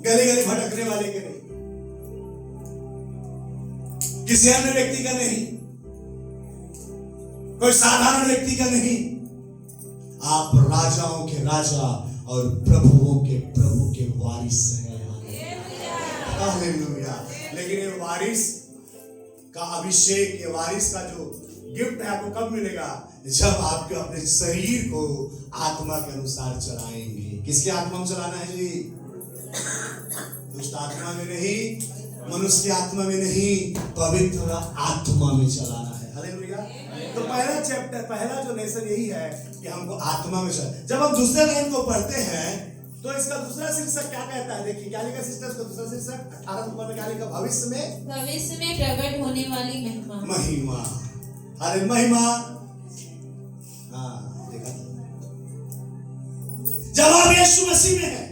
Speaker 1: गली गली भटकने वाले के नहीं, किसी अन्य व्यक्ति का नहीं, कोई साधारण व्यक्ति का नहीं। आप राजाओं के राजा और प्रभुओं के प्रभु के वारिस हैं। हालेलुया। लेकिन ये वारिस का अभिषेक, ये वारिस का जो गिफ्ट है आपको कब मिलेगा? जब आपके अपने शरीर को आत्मा के अनुसार चलाएंगे। किसके आत्मा में चलाना है जी? दुष्ट आत्मा में नहीं, मनुष्य की आत्मा में नहीं, पवित्र आत्मा में चलाना है। हालेलुया। तो पहला चैप्टर, पहला जो लेसन यही है कि हमको आत्मा में चलाना। जब हम दूसरे लाइन को पढ़ते हैं तो इसका दूसरा शीर्षक क्या कहता है? देखिए क्या लिखा सिस्टर्स का दूसरा शीर्षक 18 नंबर में क्या लिखा? भविष्य में
Speaker 2: प्रकट होने वाली महिमा।
Speaker 1: महिमा। अरे महिमा। हाँ, देखा था। जब आप यीशु मसीह में हैं,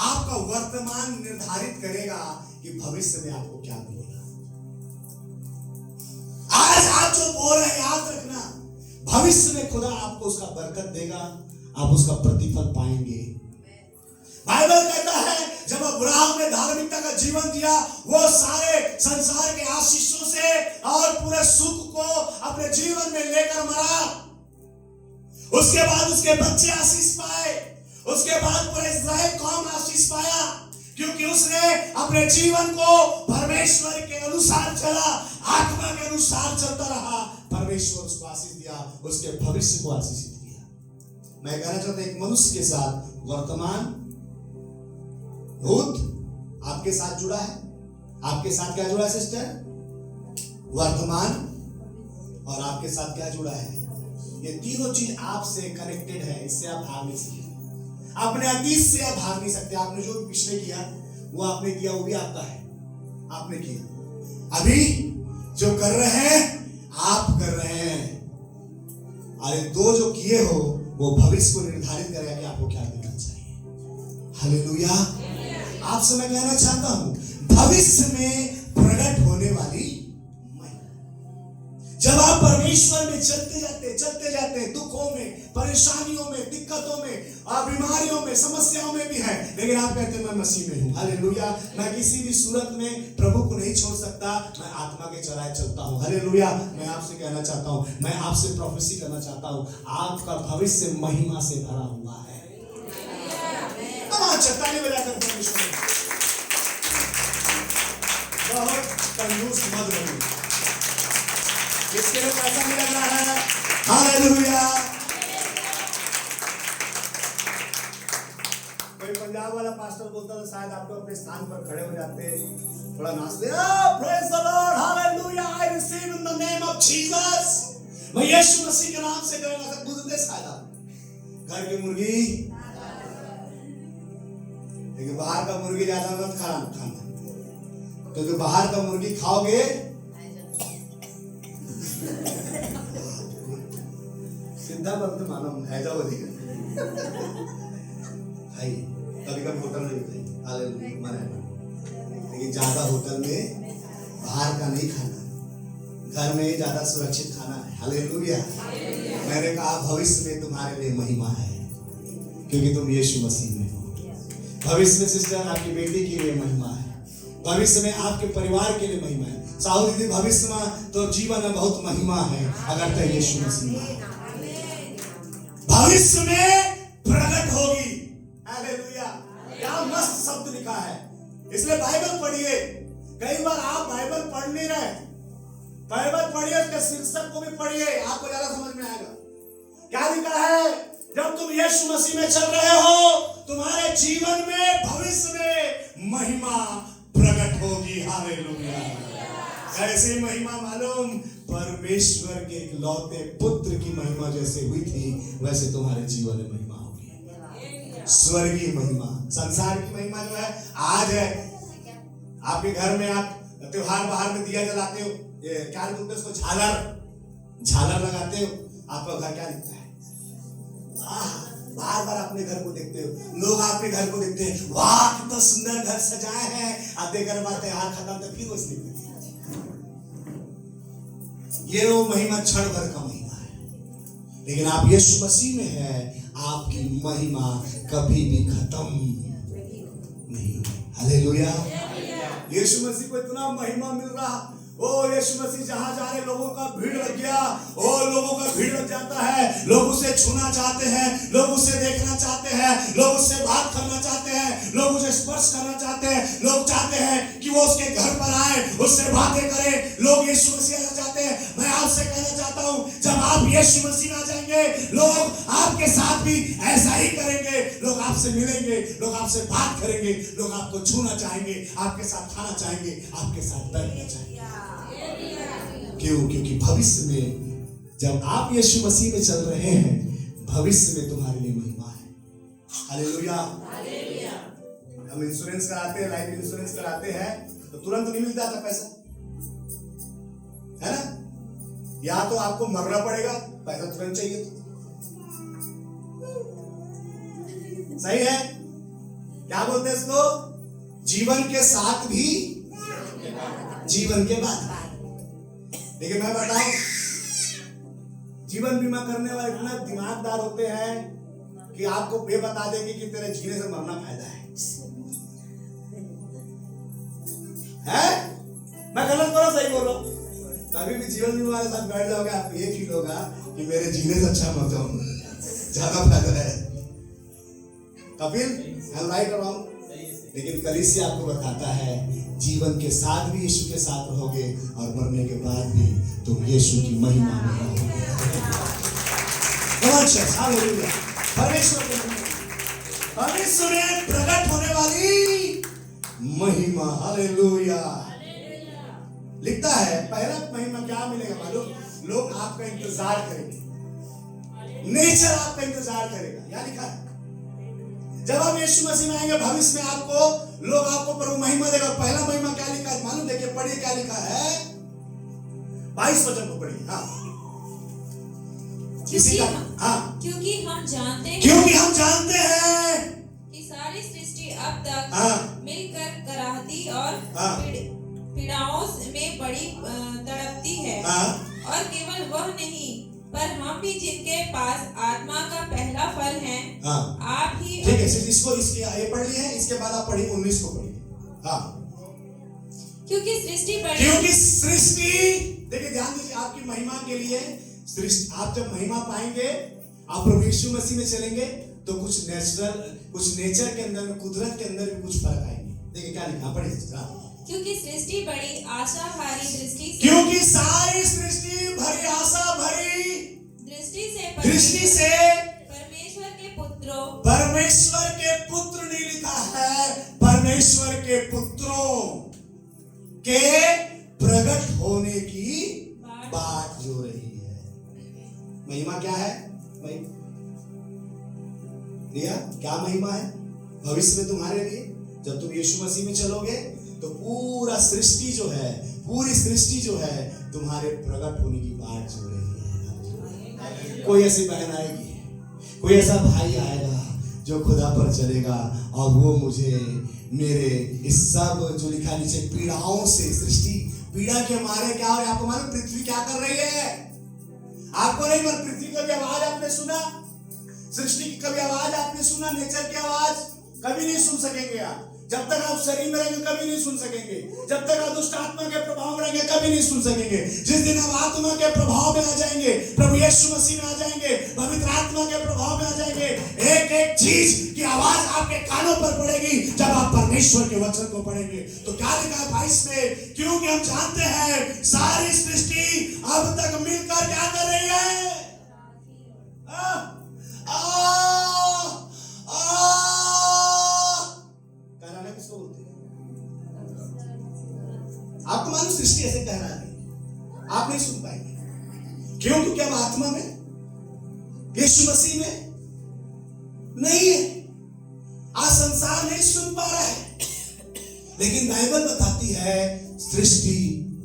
Speaker 1: आपका वर्तमान निर्धारित करेगा कि भविष्य में आपको क्या मिलेगा। आज आप जो बोल रहे हैं याद रखना, भविष्य में खुदा आपको उसका बरकत देगा, आप उसका प्रतिफल पाएंगे। बाइबल कहता है जब अब्राहम ने धार्मिकता का जीवन दिया, वो सारे संसार के आशीषों से और पूरे सुख को अपने जीवन में लेकर मरा। उसके बाद उसके बच्चे आशीष पाए, उसके बाद पूरे इस्राएल कौम आशीष पाया, क्योंकि उसने अपने जीवन को परमेश्वर के अनुसार चला, आत्मा के अनुसार चलता रहा। परमेश्वर उसको आशीष दिया, उसके भविष्य को आशीषित किया। मैं कहना चाहता हूं एक मनुष्य के साथ वर्तमान, भूत आपके साथ जुड़ा है। आपके साथ क्या जुड़ा है सिस्टर? वर्तमान। और आपके साथ क्या जुड़ा है? ये तीनों चीज आपसे कनेक्टेड है। इससे आप भाग नहीं सकते। अपने अतीत से आप भाग नहीं सकते। आपने जो पिछले किया वो आपने किया, वो भी आपका है, आपने किया। अभी जो कर रहे हैं आप कर रहे हैं। अरे दो जो किए हो वो भविष्य को निर्धारित करेगा कि आपको क्या करना चाहिए। हालेलुया। आपसे मैं कहना चाहता हूं, भविष्य में प्रकट होने वाली महिमा। जब आप परमेश्वर में चलते जाते दुखों में, परेशानियों में, दिक्कतों में, बीमारियों में, समस्याओं में भी है, लेकिन आप कहते हैं मैं मसीह में हूं। हालेलुया। मैं किसी भी सूरत में प्रभु को नहीं छोड़ सकता, मैं आत्मा के चराए चलता हूं। हालेलुया। मैं आपसे कहना चाहता हूं, मैं आपसे प्रोफेसी करना चाहता हूं, आपका भविष्य महिमा से भरा हुआ है। ताली बजाकर परमेश्वर बहुत कंजूस मत बनो। किसके लिए पैसा नहीं लग रहा है? हालेलुया। कोई पंजाब वाला पास्टर बोलता था, शायद आपको अपने स्थान पर खड़े हो जाते, थोड़ा नाचते, praise the Lord, hallelujah, I receive in the name of Jesus. मैं यीशु मसीह के नाम से करेगा सब बुझते शायद आप। घर की मुर्गी, लेकिन बाहर का मुर्गी ज्यादा मत खाना, क्योंकि बाहर का मुर्गी खाओगे सीधा बंद मानो ऐसा हो जाएगा। भाई कभी कभी होटल में भी हालेलुया, लेकिन ज्यादा होटल में बाहर का नहीं खाना, घर में ज्यादा सुरक्षित खाना है। हालेलुया। मैंने कहा भविष्य में तुम्हारे लिए महिमा है, क्योंकि तुम यीशु मसीह में हो। भविष्य में सिस्टर आपकी बेटी के लिए महिमा है, भविष्य में आपके परिवार के लिए महिमा है। साहू दीदी, भविष्य में तो जीवन में बहुत महिमा है अगर तो यीशु मसीह में भविष्य में प्रकट होगी। हालेलुया। क्या मस्त शब्द लिखा है। इसलिए बाइबल पढ़िए। कई बार आप बाइबल पढ़ नहीं रहे, बाइबल पढ़िए, उसके शीर्षक को भी पढ़िए, आपको ज्यादा समझ में आएगा। क्या लिखा है? जब तुम यीशु मसीह में चल रहे हो, तुम्हारे जीवन में भविष्य में महिमा प्रकट होगी। हालेलुया। ऐसी महिमा मालूम परमेश्वर के इकलौते पुत्र की महिमा जैसे हुई थी, वैसे तुम्हारे जीवन में महिमा होगी। स्वर्गीय महिमा। संसार की महिमा जो है आज है, आपके घर में आप त्योहार बाहर में दिया जलाते हो, ये क्या बोलते हैं उसको, झालर लगाते हो, आपका घर क्या दिखता है? बार बार अपने घर को देखते हो, लोग आपके घर को देखते हैं, वाह कितना सुंदर घर सजाए हैं। आप देखकर बात है, हाथ खत्म तो फिर उसने ये वो महिमा क्षण भर का महिमा है, लेकिन आप यीशु मसीह में है, आपकी महिमा कभी भी खत्म नहीं होगी। हालेलुया। यीशु मसीह को इतना महिमा मिल रहा, ओ यीशु मसीह जहां जा रहे लोगों का भीड़ लग गया, ओ लोगों का भीड़ लग जाता है, लोग उसे छूना चाहते हैं, लोग उसे देखना चाहते हैं, लोग उससे बात करना चाहते हैं, लोग उसे स्पर्श करना चाहते हैं, लोग चाहते हैं कि वो उसके घर पर आए, उससे बातें करें, लोग यीशु मसीह आना चाहते हैं। मैं आपसे कहना चाहता हूं, जब आप यीशु मसीह आ जाएंगे, लोग आपके साथ भी ऐसा ही करेंगे, लोग आपसे मिलेंगे, लोग आपसे बात करेंगे, लोग आपको छूना चाहेंगे, आपके साथ खाना चाहेंगे, आपके साथ बैठना चाहेंगे। क्यों? क्योंकि भविष्य में जब आप यीशु मसीह में चल रहे हैं, भविष्य में तुम्हारे लिए महिमा है। हालेलुया। हम इंश्योरेंस कराते हैं, लाइफ इंश्योरेंस कराते हैं, तो तुरंत नहीं मिलता था पैसा, है ना? या तो आपको मरना पड़ेगा, पैसा तुरंत चाहिए तो। सही है? क्या बोलते हैं इसको? जीवन के साथ भी जीवन के बाद। लेकिन मैं बताऊं, जीवन बीमा करने वाले इतना दिमागदार होते हैं कि आपको ये बता देंगे कि तेरे जीने से मरना फायदा है। मैं गलत बोल रहा, सही बोल रहा हूं? कभी भी जीवन बीमा वाले साथ बैठ जाओगे, आपको ये फील होगा कि मेरे जीने से अच्छा मर जाऊं, ज्यादा फायदा है। Kapil right around. लेकिन कलीसिया आपको बताता है, जीवन के साथ भी यीशु के साथ रहोगे और मरने के बाद भी तुम यीशु की महिमा में रहोगे। परमेश्वर में प्रकट होने वाली महिमा। हालेलुया। लिखता है पहला महिमा क्या मिलेगा मालूम? लोग आपका इंतजार करेंगे, नेचर आपका इंतजार करेगा। क्या लिखा है? जब आप यीशु मसीह में आएंगे भविष्य में लोग आपको प्रभु महिमा देगा। पहला महिमा क्या लिखा है मालूम? देखिए पढ़िए क्या लिखा है, 22 वचन को पढ़िए। हाँ,
Speaker 2: क्योंकि हम जानते हैं कि सारी सृष्टि अब तक मिलकर कराहती और पीड़ाओं में बड़ी तड़पती है। और केवल वह नहीं पर हम भी जिनके पास आत्मा का पहला फल है आप ही।
Speaker 1: ठीक है, इसको ये पढ़ लिया है, इसके बाद आप पढ़िए 19 को पढ़िए। हाँ,
Speaker 2: क्योंकि सृष्टि
Speaker 1: देखिए ध्यान दीजिए, आपकी महिमा के लिए सृष्टि, आप जब महिमा पाएंगे, आप प्रभु यीशु मसीह में चलेंगे तो कुछ नेचर के अंदर, कुदरत के अंदर भी कुछ फर्क आएंगे। देखिए क्या लिखा, पढ़िए।
Speaker 2: क्योंकि सृष्टि बड़ी आशा भरी
Speaker 1: क्योंकि सारी सृष्टि भरी आशा भरी दृष्टि से
Speaker 2: परमेश्वर
Speaker 1: के पुत्र नहीं लिखा है, परमेश्वर के पुत्रों के प्रकट होने की बात जो रही है। महिमा क्या है भाई? क्या महिमा है भविष्य में तुम्हारे लिए? जब तुम यीशु मसीह में चलोगे तो पूरी सृष्टि जो है तुम्हारे प्रकट होने की बात जो रही है। कोई ऐसी बहन आएगी, कोई ऐसा भाई आएगा जो खुदा पर चलेगा और वो मुझे मेरे इस सब जो लिखा नीचे पीड़ाओं से, सृष्टि पीड़ा के मारे क्या हो रहा है आपको मालूम? पृथ्वी क्या कर रही है आपको नहीं मालूम? पृथ्वी की कभी आवाज आपने सुना? सृष्टि की कभी आवाज आपने सुना? नेचर की आवाज कभी नहीं सुन सकेंगे आप। जब तक आप शरीर में रहेंगे कभी नहीं सुन सकेंगे। जब तक आप दुष्ट आत्मा के प्रभाव में रहेंगे कभी नहीं सुन सकेंगे। जिस दिन आप आत्मा के प्रभाव में आ जाएंगे, प्रभु यीशु मसीह में आ जाएंगे, पवित्र आत्मा के प्रभाव में आ जाएंगे, एक एक चीज की आवाज आपके कानों पर पड़ेगी जब आप परमेश्वर के वचन को पढ़ेंगे। तो क्या लिखा है 22 में? क्योंकि हम जानते हैं सारी सृष्टि अब तक मिलकर क्या कर रही है? आपको मालूम सृष्टि ऐसे कह रहा है, आप नहीं सुन पाएंगे। क्यों? क्योंकि अब आत्मा में, यीशु मसीह में नहीं है। आज संसार नहीं सुन पा रहा है, लेकिन बाइबल बताती है सृष्टि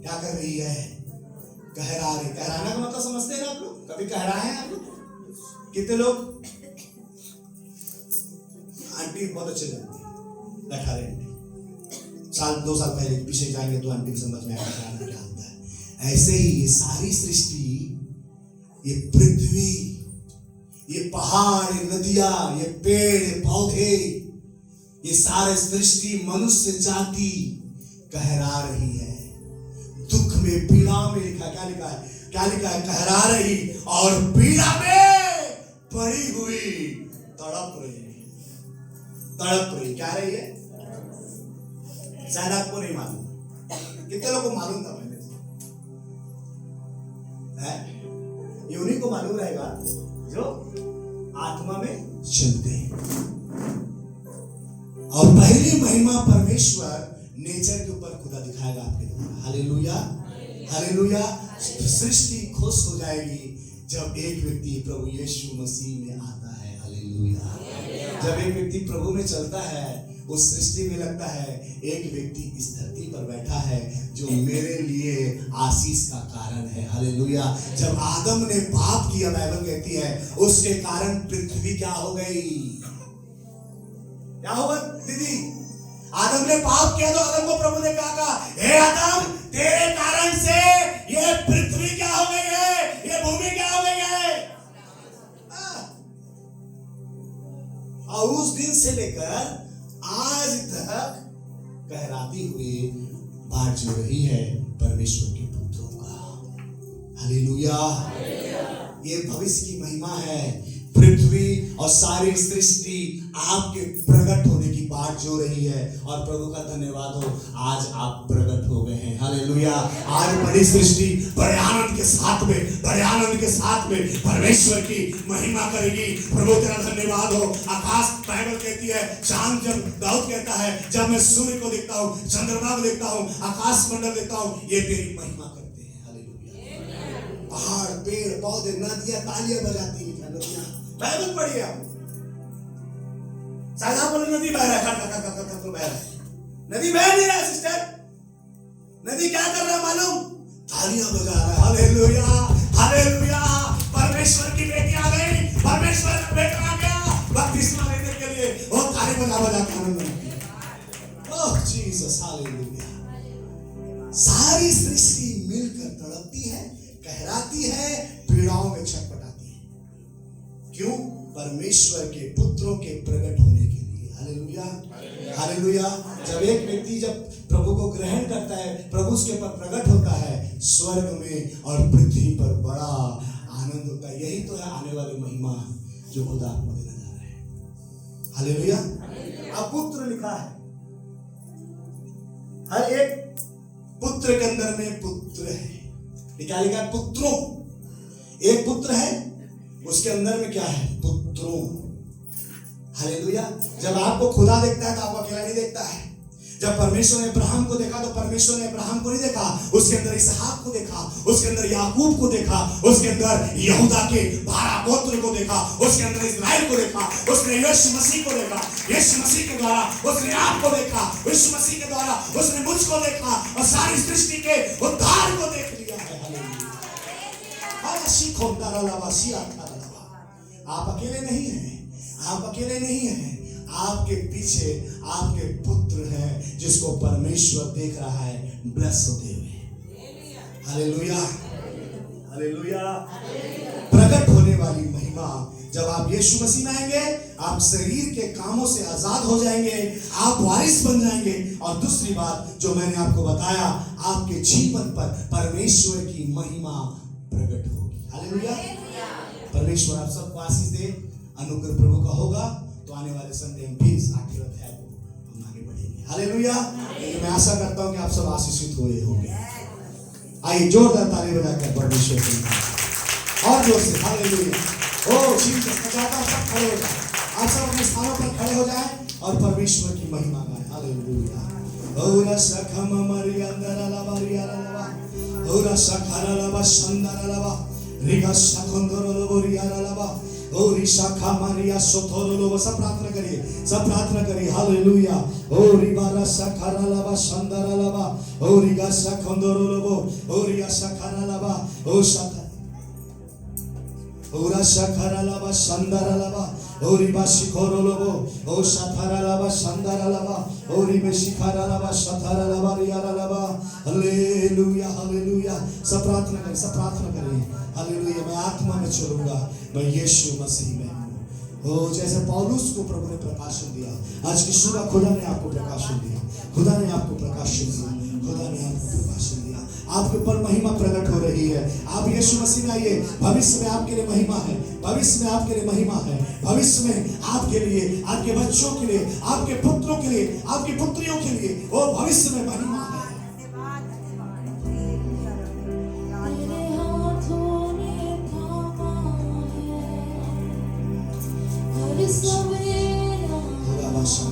Speaker 1: क्या कर रही है? कहरा रही। कहराना का मतलब समझते हैं आप लोग? कभी कहराए हैं आप लोग? कितने लोग? आंटी बहुत अच्छे लगती है, बैठा रहे 2 साल पहले पीछे जाएंगे तो आंटी समझ में आएगा क्या होता है। ऐसे ही ये सारी सृष्टि, ये पृथ्वी, ये पहाड़, ये नदियां, ये पेड़ पौधे, ये सारे सृष्टि, मनुष्य जाति कहरा रही है। दुख में, पीड़ा में लिखा, क्या लिखा है? क्या लिखा है? कहरा रही और पीड़ा में पड़ी हुई तड़प रही। क्या रही है? शायद आपको नहीं मालूम, कितने लोगों को मालूम था पहले से? ये उन्हीं को मालूम रहेगा जो आत्मा में चलते हैं। और पहली महिमा परमेश्वर नेचर के ऊपर खुदा दिखाएगा आपके द्वारा। Hallelujah, hallelujah. सृष्टि खुश हो जाएगी जब एक व्यक्ति प्रभु यीशु मसीह में आता है। हालेलुया। जब एक व्यक्ति प्रभु में चलता है, उस सृष्टि में लगता है एक व्यक्ति इस धरती पर बैठा है जो मेरे लिए आशीष का कारण है। हालेलुया। जब आदम ने पाप किया, बाइबल कहती है उसके कारण पृथ्वी क्या हो गई? क्या होगा दीदी? आदम ने पाप किया तो आदम को प्रभु ने कहा, हे आदम, तेरे कारण से ये पृथ्वी क्या हो गई है? ये भूमि क्या हो गई है? और उस दिन से लेकर आज तक कहराती हुई बात जो रही है परमेश्वर के पुत्रों का। हालेलुया। ये भविष्य की महिमा है। पृथ्वी और सारी सृष्टि आपके प्रकट होने की बात जो रही है, और प्रभु का धन्यवाद हो, आज आप प्रकट हो गए हैं। हालेलुया। आज बड़ी सृष्टि बड़े आनंद के साथ में, बड़े आनंद के साथ में परमेश्वर की महिमा करेगी। प्रभु तेरा धन्यवाद हो। आकाश, बाइबल कहती है, चांद, जब दाऊद कहता है, जब मैं सूर्य को देखता हूँ, चंद्रमा को देखता हूँ, आकाश मंडल देखता हूँ, ये तेरी महिमा करते हैं। हालेलुया। पहाड़, पेड़, पौधे, नदियां तालियां बजाती हैं। नदियां, बाइबल पढ़िए आप। शायद आप बोले नदी बह रहा है, खड़ बह रहा है। नदी बह नहीं रहा है सिस्टर। नदी क्या कर रहा है मालूम? तालियां बजा रहा है। Hallelujah, hallelujah. परमेश्वर की बेटी आ गई, परमेश्वर का बेटा आ गया बपतिस्मा लेने के लिए। वो ताली बजा बजा के आनंद मनाती है। ओह जीसस, हालेलुया। सारी सृष्टि मिलकर तड़पती है, कहराती है, पीड़ाओं में छटपटाती है। क्यों? परमेश्वर के पुत्रों के प्रकट होने के लिए। Hallelujah, hallelujah. जब एक व्यक्ति जब प्रभु को ग्रहण करता है, प्रभु उसके ऊपर प्रकट होता है, स्वर्ग में और पृथ्वी पर बड़ा आनंद होता है। यही तो है आने वाली महिमा जो खुदा आपको देने जा रहा है। हालेलुया। अब पुत्र लिखा है, हर एक पुत्र के अंदर में पुत्र है। क्या लिखा है? पुत्रों। एक पुत्र है, उसके अंदर में क्या है? पुत्रों। हालेलुया। जब आपको खुदा देखता है तो आपको अकेला नहीं देखता है। जब परमेश्वर ने अब्राहम को देखा तो परमेश्वर ने अब्राहम को नहीं देखा, उसके अंदर इसहाक को देखा, उसके अंदर याकूब को देखा, उसके अंदर यहूदा के 12 गोत्र को देखा, उसके अंदर इस्राएल को देखा, उसने यीशु मसीह को देखा, यीशु मसीह के द्वारा उसने आपको देखा, यीशु मसीह के द्वारा उसने मुझको देखा और सारी सृष्टि के उद्धार को देख लिया है। आप अकेले नहीं हैं, आप अकेले नहीं हैं। आपके पीछे आपके पुत्र हैं जिसको परमेश्वर देख रहा है, ब्लेस होते हुए। Hallelujah, hallelujah. प्रकट होने वाली महिमा, जब आप यीशु मसीह में आएंगे, आप शरीर के कामों से आजाद हो जाएंगे, आप वारिस बन जाएंगे। और दूसरी बात जो मैंने आपको बताया, आपके जीवन पर परमेश्वर की महिमा प्रकट होगी। हालेलुया। परमेश्वर आप सबको आशीष दे, अनुग्रह प्रभु का होगा तो आने वाले संडे में भी आखिरत है वो हम आगे बढ़ेंगे। हालेलुया। मैं आशा करता हूं कि आप सब आशीषित हुए होंगे। आइए जोरदार ताली बजाकर परमेश्वर को और जोर से हालेलुया। ओ जीसस, मैं चाहता हूं सब खड़े हो जाए, आप सब अपने स्थानों पर खड़े हो जाएं और परमेश्वर की महिमा गाएं। हालेलुया। ओरा सखम मरिया अंदर लावारिया लावा, ओरा सखारा लावा संदर लावा, रिगा सखंदर लोबरिया लावा, ओरी शाखा मारिया सोथोरो लोबो। सब प्रार्थना करिए, सब प्रार्थना करिए। हालेलुया। ओरी बारा सखारा लावा संदर लावा, ओरी गा सखंदर लोबो, ओरी सखारा लावा, ओ सखा ओरा सखारा लावा संदर लावा, ओरी बासी खोरो लोबो, ओ सखारा लावा संदर लावा, ओरी बेसिखारा लावा सखारा लावा रिया लावा। Hallelujah, hallelujah. सब प्रार्थना करें, सब प्रार्थना करें। हालेलुया। मैं आत्मा में चलूंगा, मैं यीशु मसीह में हूँ। ओ जैसे पौलुस को प्रभु ने प्रकाशन दिया, आज की सुबह खुदा ने आपको प्रकाशन दिया, खुदा ने आपको प्रकाशन दिया, खुदा ने आपको प्रकाशन दिया। आपके ऊपर महिमा प्रकट हो रही है। आप यीशु मसीह में आइए। भविष्य में आपके लिए महिमा है, भविष्य में आपके लिए महिमा है, भविष्य में आपके लिए, आपके बच्चों के लिए, आपके पुत्रों के लिए, आपकी पुत्रियों के लिए वो भविष्य में महिमा है।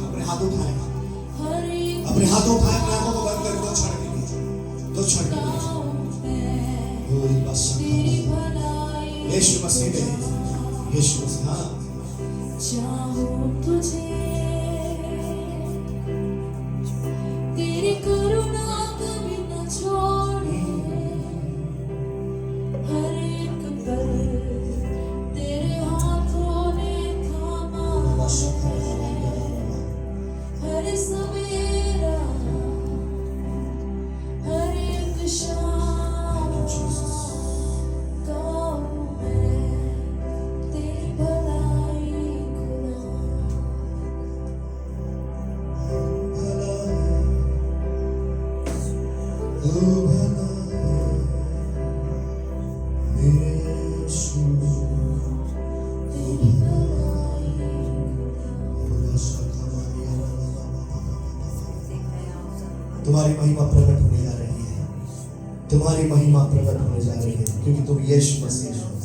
Speaker 1: अपने हाथ उठाएं, अपने हाथों उठाएं, अपने आंखों को बंद करके दो क्षण के लिए, दो क्षण के लिए। यीशु मसीह ने, यीशु मसीह। हाँ,
Speaker 3: चाहूं तुझे, तेरी करुणा कभी न छोड़े, हर एक पल तेरे हाथों ने थामा है, हर सवेरा, हर एक शाम गाऊं मैं तेरी भलाई
Speaker 1: तुम्हारी महिमा प्रकट होने जा रही है। तुम्हारी महिमा प्रकट होने जा रही है, क्योंकि तुम यीशु मसीह हो।